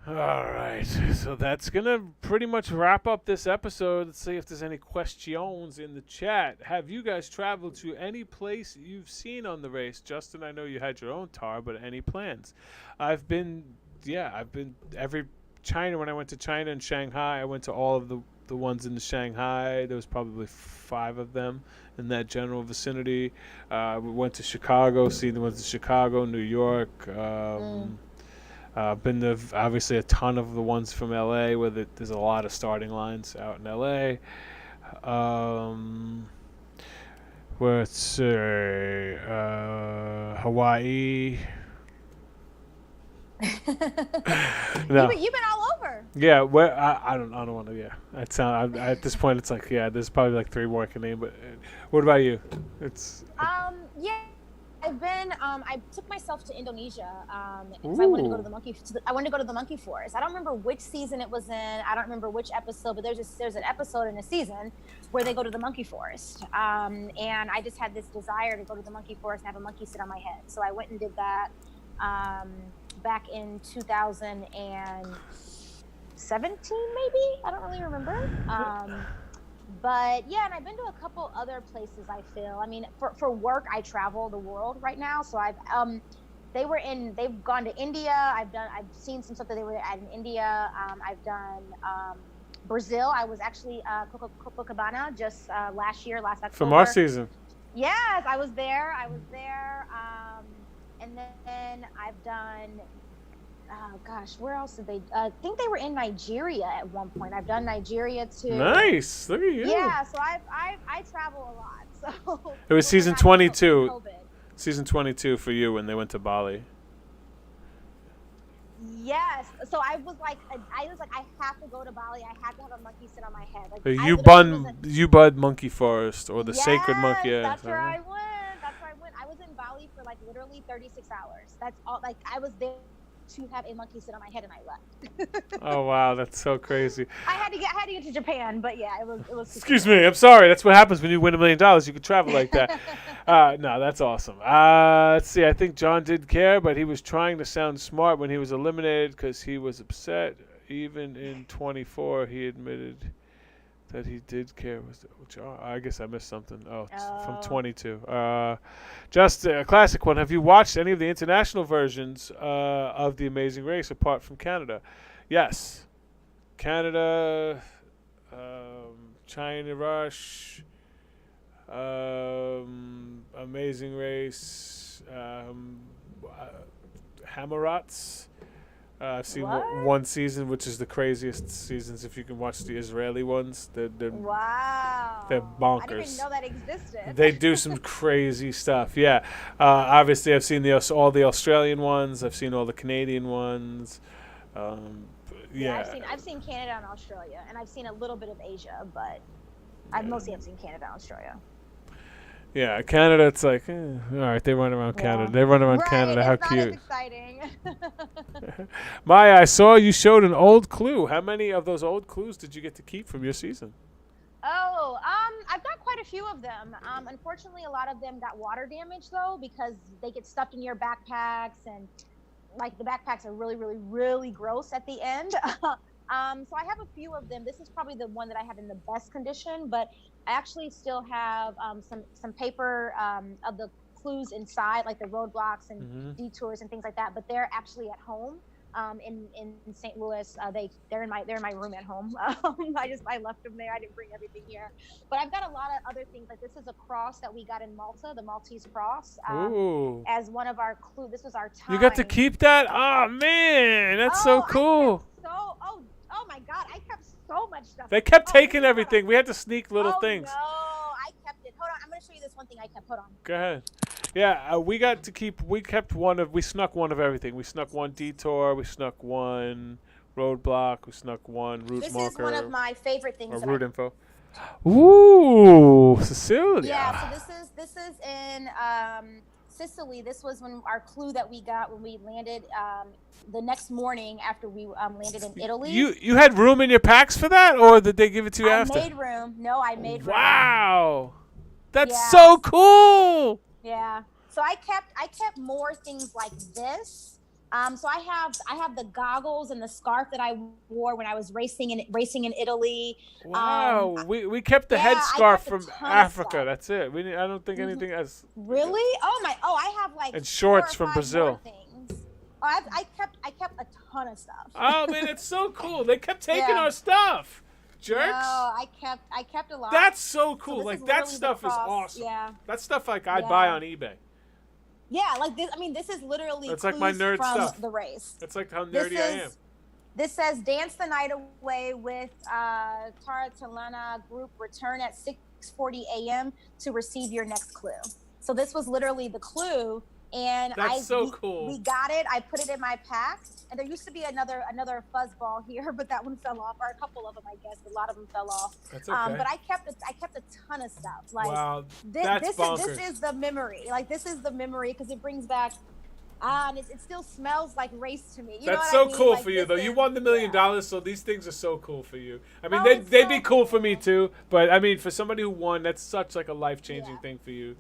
All right, so that's going to pretty much wrap up this episode. Let's see if there's any questions in the chat. Have you guys traveled to any place you've seen on the race? Justin, I know you had your own tar, but any plans? I've been every China. When I went to China and Shanghai, I went to all of the ones in Shanghai. There was probably 5 of them in that general vicinity. We went to Chicago, seen the ones in Chicago, New York. Been to obviously a ton of the ones from LA, where there's a lot of starting lines out in LA. Let's say Hawaii. No. You've been all over. Yeah, where I don't want to. Yeah, at this point it's like, yeah, there's probably like 3 more I can name. But what about you? It's yeah. I've been. I took myself to Indonesia because I wanted to go to the monkey forest. I don't remember which season it was in. I don't remember which episode, but there's an episode in a season where they go to the monkey forest. And I just had this desire to go to the monkey forest and have a monkey sit on my head. So I went and did that back in 2017, maybe. I don't really remember. But yeah, and I've been to a couple other places. I feel. I mean, for work, I travel the world right now. So they've gone to India. I've seen some stuff that they were at in India. I've done Brazil. I was actually Copacabana just last October. From our season. Yes, I was there. And then I've done. Oh gosh, where else did they? I think they were in Nigeria at one point. I've done Nigeria too. Nice, look at you. Yeah, so I travel a lot. So it was season 22. Season 22 for you when they went to Bali. Yes. So I was like, I have to go to Bali. I have to have a monkey sit on my head. Like you bud Monkey Forest or the Sacred Monkey. Yeah, that's where I went. I was in Bali for like literally 36 hours. That's all. Like I was there to have a monkey sit on my head and I left. Oh wow, that's so crazy. I had to get to Japan, but yeah, it was Excuse me, I'm sorry. That's what happens when you win $1 million. You can travel like that. No, that's awesome. Let's see. I think John did care, but he was trying to sound smart when he was eliminated because he was upset. Even in 24, he admitted that he did care. I guess I missed something. It's from 22. Just a classic one. Have you watched any of the international versions of The Amazing Race apart from Canada? Yes. Canada, China Rush, Amazing Race, Hammerats. I've seen one season, which is the craziest seasons. If you can watch the Israeli ones, they're wow. They're bonkers. I didn't even know that existed. They do some crazy stuff. Yeah, obviously I've seen all the Australian ones. I've seen all the Canadian ones. I've seen Canada and Australia, and I've seen a little bit of Asia, but I've mostly seen Canada and Australia. Yeah, Canada, it's like, all right, they run around Canada. They run around Canada. How cute. It's not as exciting. Maya, I saw you showed an old clue. How many of those old clues did you get to keep from your season? Oh, I've got quite a few of them. Unfortunately, a lot of them got water damage, though, because they get stuffed in your backpacks, and, like, the backpacks are really, really, really gross at the end. So I have a few of them. This is probably the one that I have in the best condition, but I actually still have some paper of the clues inside, like the roadblocks and Mm-hmm. detours and things like that. But they're actually at home. In St. Louis, they're in my room at home. I left them there. I didn't bring everything here, but I've got a lot of other things. Like this is a cross that we got in Malta, the Maltese cross, Ooh. as one of our clues. This was our time. You got to keep that? Oh man, that's so cool. Oh my God, I kept so much stuff. They kept taking everything. We had to sneak little things. No, I kept it. Hold on, I'm gonna show you this one thing I kept. Hold on. Go ahead. Yeah, we snuck one of everything. We snuck one detour, we snuck one roadblock, we snuck one route marker. This is one of my favorite things. Or route info. Ooh, Cecilia. Yeah, so this is in Sicily. This was when our clue that we got when we landed the next morning after we landed in Italy. You had room in your packs for that, or did they give it to you after? I made room. No, I made room. Wow, that's so cool. Yeah. So I kept more things like this. So I have the goggles and the scarf that I wore when I was racing in Italy. Wow. We kept the headscarf from Africa. That's it. I don't think anything else. Really? I have like and shorts from Brazil. Things. Oh, I kept a ton of stuff. Oh man, it's so cool. They kept taking our stuff. Jerks. No, I kept a lot. That's so cool. So like that stuff is awesome. Yeah. That stuff like I'd buy on eBay. Yeah, like this. I mean, this is literally. It's like my nerd from stuff. The race. That's like how nerdy I am. This says dance the night away with Taratalana group. Return at 6:40 a.m. to receive your next clue. So this was literally the clue. And that's so cool. We got it. I put it in my pack. And there used to be another fuzzball here, but that one fell off. Or a couple of them, I guess. A lot of them fell off. That's okay. But I kept a ton of stuff. Like, wow, that's bonkers. This is the memory. Like this is the memory because it brings back. And it still smells like race to me. You that's know what so I mean? cool like, for you, though. You won the $1 million, so these things are so cool for you. I mean, they'd be cool for me too. But I mean, for somebody who won, that's such like a life-changing thing for you.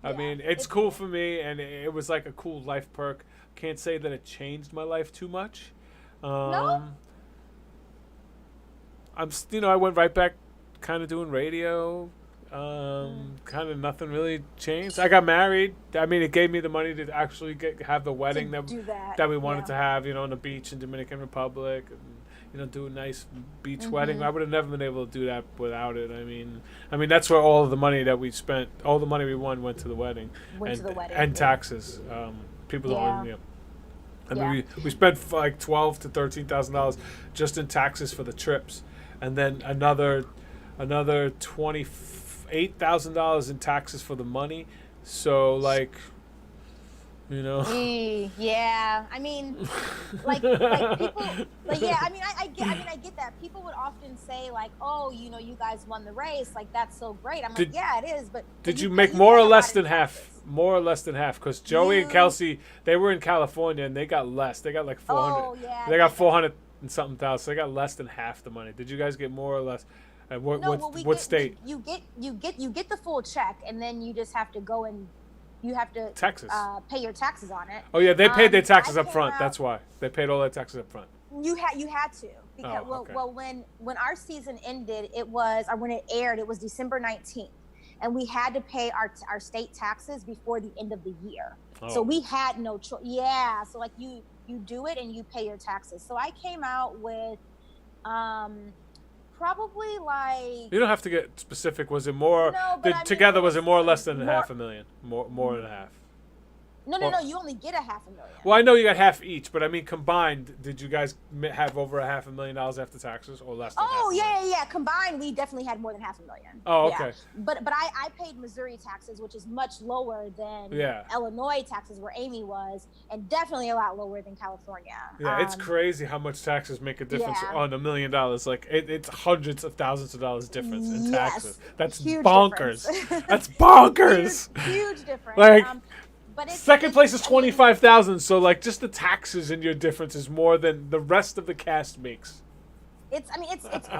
I mean, it's cool for me, and it was like a cool life perk. Can't say that it changed my life too much. No. I went right back, kind of doing radio. Kind of nothing really changed. I got married. I mean, it gave me the money to actually have the wedding that we wanted to have. On the beach in Dominican Republic. And, do a nice beach wedding. I would have never been able to do that without it. I mean, that's where all of the money that we spent, all the money we won, went to the wedding. And taxes. People don't. I mean, we spent like $12,000 to $13,000 just in taxes for the trips, and then another $28,000 in taxes for the money. So like. Yeah, I mean, like people, like I mean, I get that. People would often say like, oh, you guys won the race, like that's so great. I'm like, yeah, it is, but did you make more or less than half? More or less than half, because Joey and Kelsey, they were in California and they got less. They got like 400. Oh yeah. They got 400 and something thousand. So they got less than half the money. Did you guys get more or less? What state? You get the full check, and then you just have to go and. You have to taxes. Pay your taxes on it. Oh yeah, they paid their taxes up front. That's why they paid all their taxes up front. You had to because when our season ended, when it aired, it was December 19th, and we had to pay our state taxes before the end of the year. Oh. So we had no choice. Yeah, so like you do it and you pay your taxes. So I came out with probably like. You don't have to get specific. Was it more? No, together was it more or less than $500,000? More than half. No. You only get $500,000. Well, I know you got half each, but I mean combined, did you guys have over $500,000 after taxes or less? Oh yeah. Combined, we definitely had more than $500,000. Oh, okay. Yeah. But I paid Missouri taxes, which is much lower than Illinois taxes, where Amy was, and definitely a lot lower than California. Yeah, it's crazy how much taxes make a difference on $1 million. Like it's hundreds of thousands of dollars difference in taxes. That's huge bonkers. That's bonkers. Huge difference. Like. But second place is $25,000, so like just the taxes in your difference is more than the rest of the cast makes. It's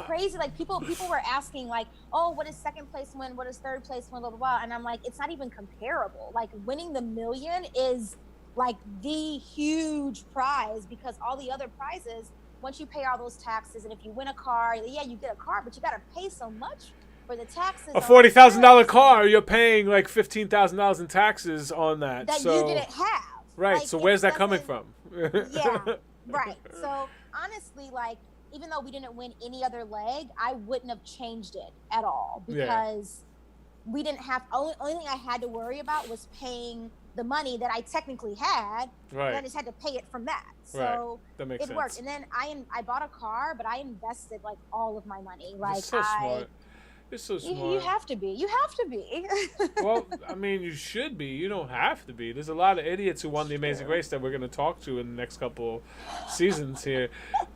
crazy. Like people were asking like, oh, what does second place win? What does third place win? Blah blah blah. And I'm like, it's not even comparable. Like winning the $1 million is like the huge prize, because all the other prizes, once you pay all those taxes, and if you win a car, yeah, you get a car, but you got to pay so much for the taxes. A $40,000 car, you're paying like $15,000 in taxes on that. That so, you didn't have. Right. Like, so where's that coming from? Yeah. Right. So honestly, like, even though we didn't win any other leg, I wouldn't have changed it at all because we didn't have. Only thing I had to worry about was paying the money that I technically had. Right. And I just had to pay it from that. So right. That makes it sense. worked. And then I bought a car, but I invested like all of my money. Like, You're so smart. You're so smart. You have to be. You have to be. Well, I mean, you should be. You don't have to be. There's a lot of idiots who won the Amazing Race that we're going to talk to in the next couple seasons here.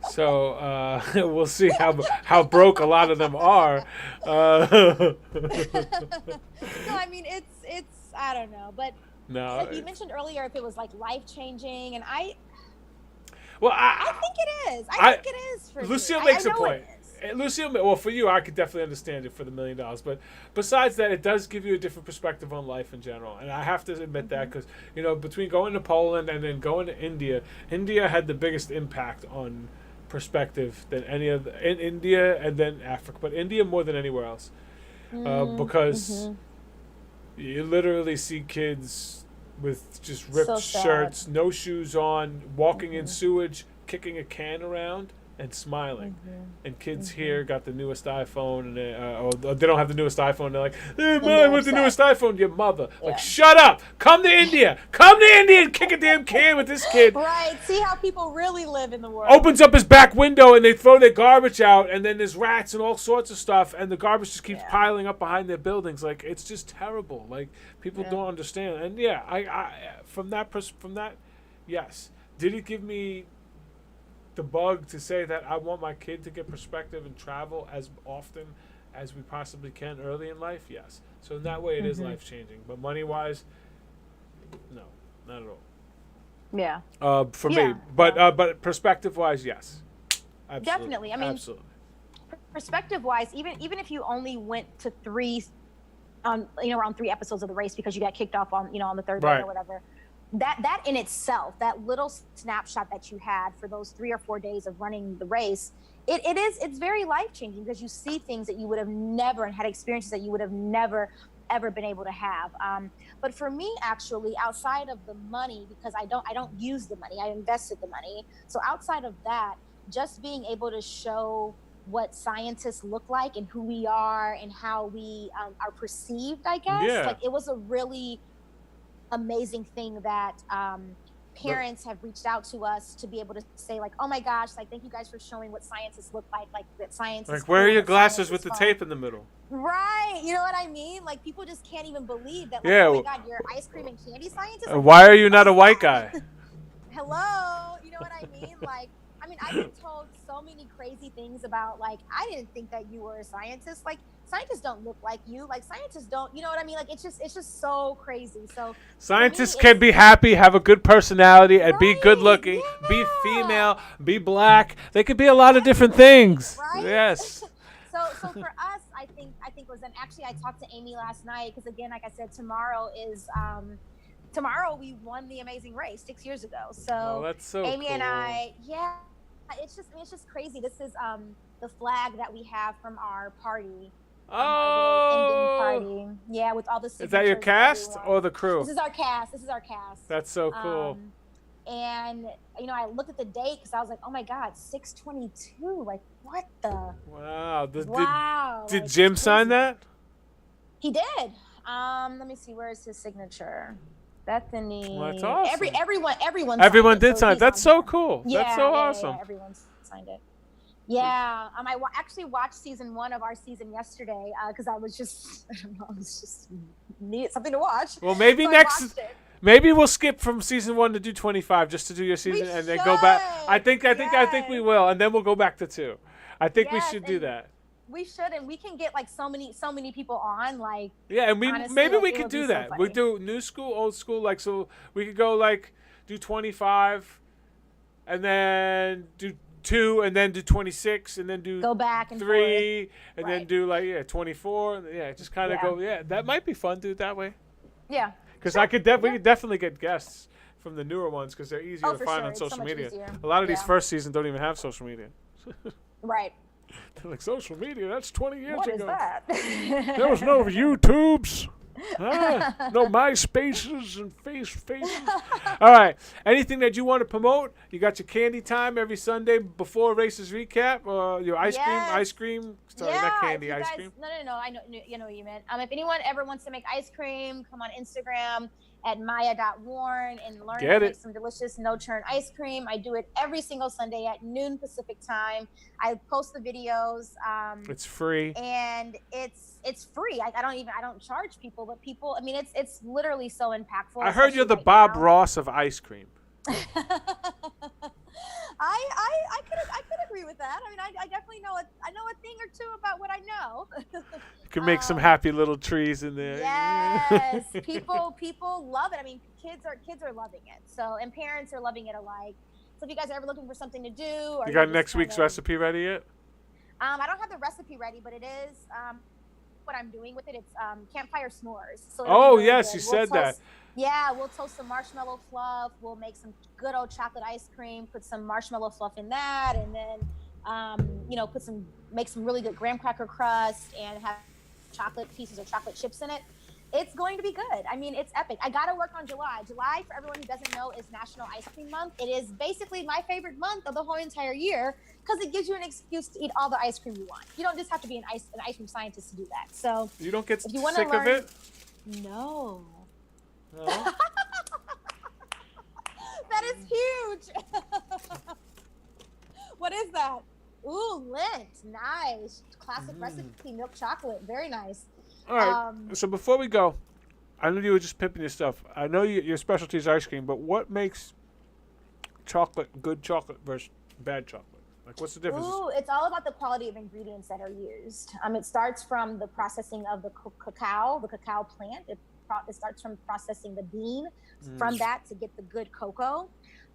So we'll see how broke a lot of them are. No, I mean it's I don't know, but no, like you mentioned earlier, if it was like life changing, and I think it is. I think it is for Lucille me. makes I a know point. Lucille, well, for you, I could definitely understand it for the $1 million. But besides that, it does give you a different perspective on life in general. And I have to admit that because, between going to Poland and then going to India, India had the biggest impact on perspective than any of in India and then Africa. But India more than anywhere else. Because you literally see kids with just ripped shirts, no shoes on, walking in sewage, kicking a can around, and smiling. And kids here got the newest iPhone, and or they don't have the newest iPhone. They're like, "Hey, Mom, what's the newest iPhone?" Your mother, like, shut up! Come to India! Come to India and kick a damn can with this kid. Right. See how people really live in the world. Opens up his back window and they throw their garbage out, and then there's rats and all sorts of stuff, and the garbage just keeps piling up behind their buildings. Like, it's just terrible. Like, people don't understand. And I from that, yes. Did it give me the bug to say that I want my kid to get perspective and travel as often as we possibly can early in life? Yes. So in that way, it is life changing. But money wise, no, not at all. Yeah. For me, but perspective wise, yes. Absolutely. Definitely. I mean, absolutely. Perspective wise, even if you only went to around 3 episodes of the race because you got kicked off on the third day or whatever. That in itself, that little snapshot that you had for those 3 or 4 days of running the race, it's very life-changing because you see things that you would have never, and had experiences that you would have never ever been able to have. But for me, actually, outside of the money, because I don't use the money, I invested the money. So outside of that, just being able to show what scientists look like and who we are and how we are perceived, I guess. Like, it was a really amazing thing that parents have reached out to us to be able to say, like, oh my gosh, like, thank you guys for showing what scientists look like that science is where are cool, your glasses with the tape in the middle? Right, you know what I mean? Like, people just can't even believe that, like, oh my God, you're ice cream and candy scientist? Like, why are you not a white guy? Hello, you know what I mean? Like, I mean, I've been told so many crazy things about, like, I didn't think that you were a scientist. Like, scientists don't look like you. Like, scientists don't, you know what I mean? Like, it's just so crazy. So scientists can be happy, have a good personality, and be good looking, be female, be black. They could be a lot of different things. Right? Yes. So for us, I think was, and actually I talked to Amy last night because, again, like I said, tomorrow we won the Amazing Race 6 years ago. So that's so Amy cool. and I, it's just crazy. This is the flag that we have from our party. Our ending party. Yeah, with all the signatures. Is that your cast or the crew? This is our cast. That's so cool. And I looked at the date because I was like, oh my God, 6/22. Like, what the? Wow. Did Jim sign that? He did. Let me see. Where is his signature? Bethany. Well, that's awesome. Everyone did sign it. That's so cool. Yeah, that's so awesome. Yeah, everyone signed it. Yeah, I actually watched season 1 of our season yesterday because I was just needed something to watch. Well, maybe maybe we'll skip from season 1 to do 25 just to do your season and then go back. I think we will, and then we'll go back to 2. I think we should do that. We should, and we can get like so many people on, like. Yeah, and maybe we could do that. So we do new school, old school, like, so we could go like do 25, and then do 2, and then do 26, and then do go back and 3, forth. And then do like 24. Just kind of go. Yeah, that might be fun. Do it that way. Yeah. Because we could definitely get guests from the newer ones because they're easier to find on social media. A lot of these first seasons don't even have social media. Right. They're like, social media, that's 20 years What ago. is that? There was no YouTubes. No MySpaces and faces. All right. Anything that you want to promote? You got your candy time every Sunday before races recap. Your ice cream. Sorry, not candy. Ice cream. No. I know. You know what you meant. If anyone ever wants to make ice cream, come on Instagram at maya.warren and learn how to make some delicious no-churn ice cream. I do it every single Sunday at noon Pacific time. I post the videos. It's free. And it's free. I don't charge people, but people, I mean, it's literally so impactful. I heard you're the Bob Ross of ice cream. I could agree with that. I mean, I definitely know I know a thing or two about what I know. You can make some happy little trees in there. Yes, people love it. I mean, kids are loving it. So, and parents are loving it alike. So, if you guys are ever looking for something to do, or you got next week's recipe ready yet? I don't have the recipe ready, but it is what I'm doing with it. It's campfire s'mores. So really yes, you said that. Yeah, we'll toast some marshmallow fluff. We'll make some good old chocolate ice cream. Put some marshmallow fluff in that, and then make some really good graham cracker crust and have chocolate pieces or chocolate chips in it. It's going to be good. I mean, it's epic. I got to work on July. July, for everyone who doesn't know, is National Ice Cream Month. It is basically my favorite month of the whole entire year because it gives you an excuse to eat all the ice cream you want. You don't just have to be an ice cream scientist to do that. So you don't get sick of it? No. No? That is huge. What is that? Ooh, Lindt. Nice. Classic recipe, milk chocolate. Very nice. All right. So before we go, I know you were just pimping your stuff. I know your specialty is ice cream, but what makes good chocolate versus bad chocolate? Like, what's the difference? Ooh, it's all about the quality of ingredients that are used. It starts from the processing of the cacao plant. It starts from processing the bean from that to get the good cocoa.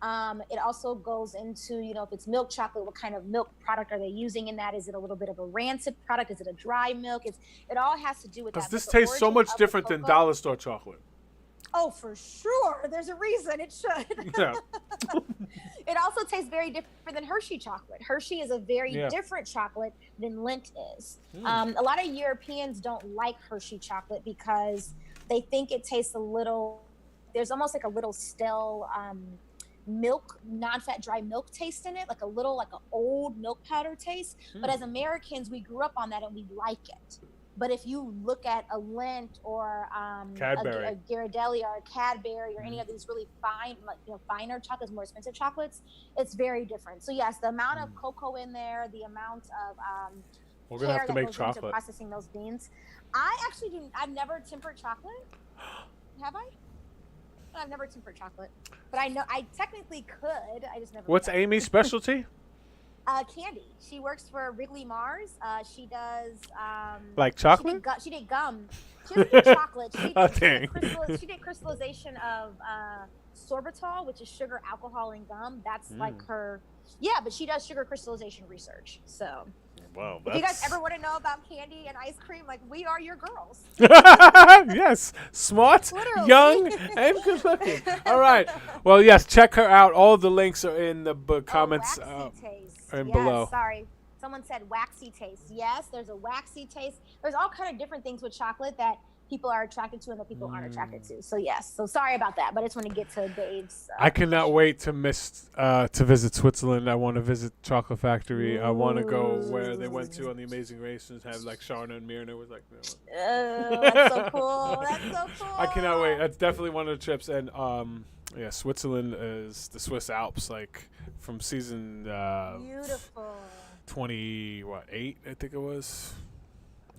It also goes into, if it's milk chocolate, what kind of milk product are they using in that? Is it a little bit of a rancid product? Is it a dry milk? It all has to do with that. Because this tastes so much different than dollar store chocolate. Oh, for sure. There's a reason it should. Yeah. It also tastes very different than Hershey chocolate. Hershey is a very different chocolate than Lindt is. A lot of Europeans don't like Hershey chocolate because they think it tastes there's almost like a little stale milk, non-fat dry milk taste in it, like an old milk powder taste. But as Americans, we grew up on that and we like it. But if you look at a Lindt or a Ghirardelli or a Cadbury or any of these really fine, finer chocolates, more expensive chocolates, it's very different. So yes, the amount of cocoa in there, the amount of we're gonna have to make chocolate into processing those beans. I've never tempered chocolate. Have I? I've never tempered chocolate, but I know I technically could. I just never. What's Amy's specialty? Candy. She works for Wrigley Mars. She does like chocolate. She did gum. She doesn't do chocolate. She did crystallization of sorbitol, which is sugar, alcohol, and gum. That's like her. Yeah, but she does sugar crystallization research. So. Wow, if you guys ever want to know about candy and ice cream, we are your girls. Yes, smart, literally. Young, and good looking. All right. Well, yes, check her out. All of the links are in the comments below. Sorry. Someone said waxy taste. Yes, there's a waxy taste. There's all kind of different things with chocolate that people are attracted to and that people aren't attracted to. So yes. So sorry about that, but I just want to get to Dave's. I cannot wait to visit Switzerland. I want to visit Chocolate Factory. I want to go where they went to on the Amazing Race and have like Sharna and Mirna was like. That's so cool. That's so cool. I cannot wait. That's definitely one of the trips. And Switzerland is the Swiss Alps, like from season beautiful 8, I think it was.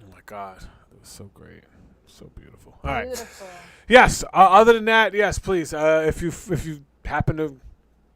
Oh my God, it was so great. So beautiful. All right. Beautiful. Yes. Other than that, yes, please. If you happen to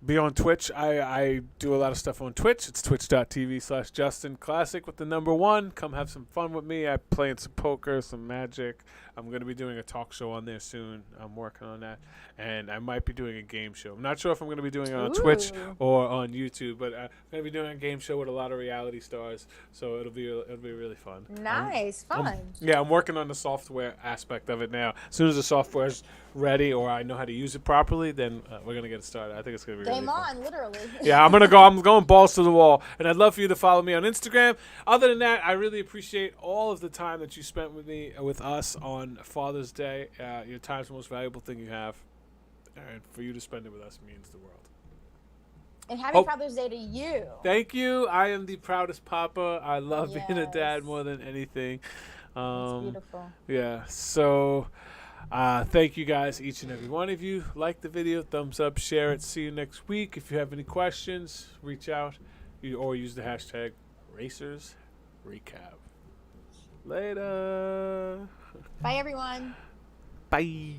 be on Twitch, I do a lot of stuff on Twitch. It's twitch.tv/JustinClassic with the number 1. Come have some fun with me. I play in some poker, some Magic. I'm going to be doing a talk show on there soon. I'm working on that. And I might be doing a game show. I'm not sure if I'm going to be doing it on Twitch or on YouTube, but I'm going to be doing a game show with a lot of reality stars. So it'll be really fun. Nice, fun. I'm working on the software aspect of it now. As soon as the software's ready or I know how to use it properly, then we're going to get it started. I think it's going to be really fun. Game on, literally. Yeah, I'm going balls to the wall. And I'd love for you to follow me on Instagram. Other than that, I really appreciate all of the time that you spent with us on Father's Day. Your time's the most valuable thing you have. And for you to spend it with us means the world. And happy Father's Day to you. Thank you. I am the proudest papa. I love being a dad more than anything. It's beautiful. Yeah, so thank you guys, each and every one of you. Like the video, thumbs up, share it. See you next week. If you have any questions, reach out or use the hashtag RacersRecap. Later. Bye, everyone. Bye.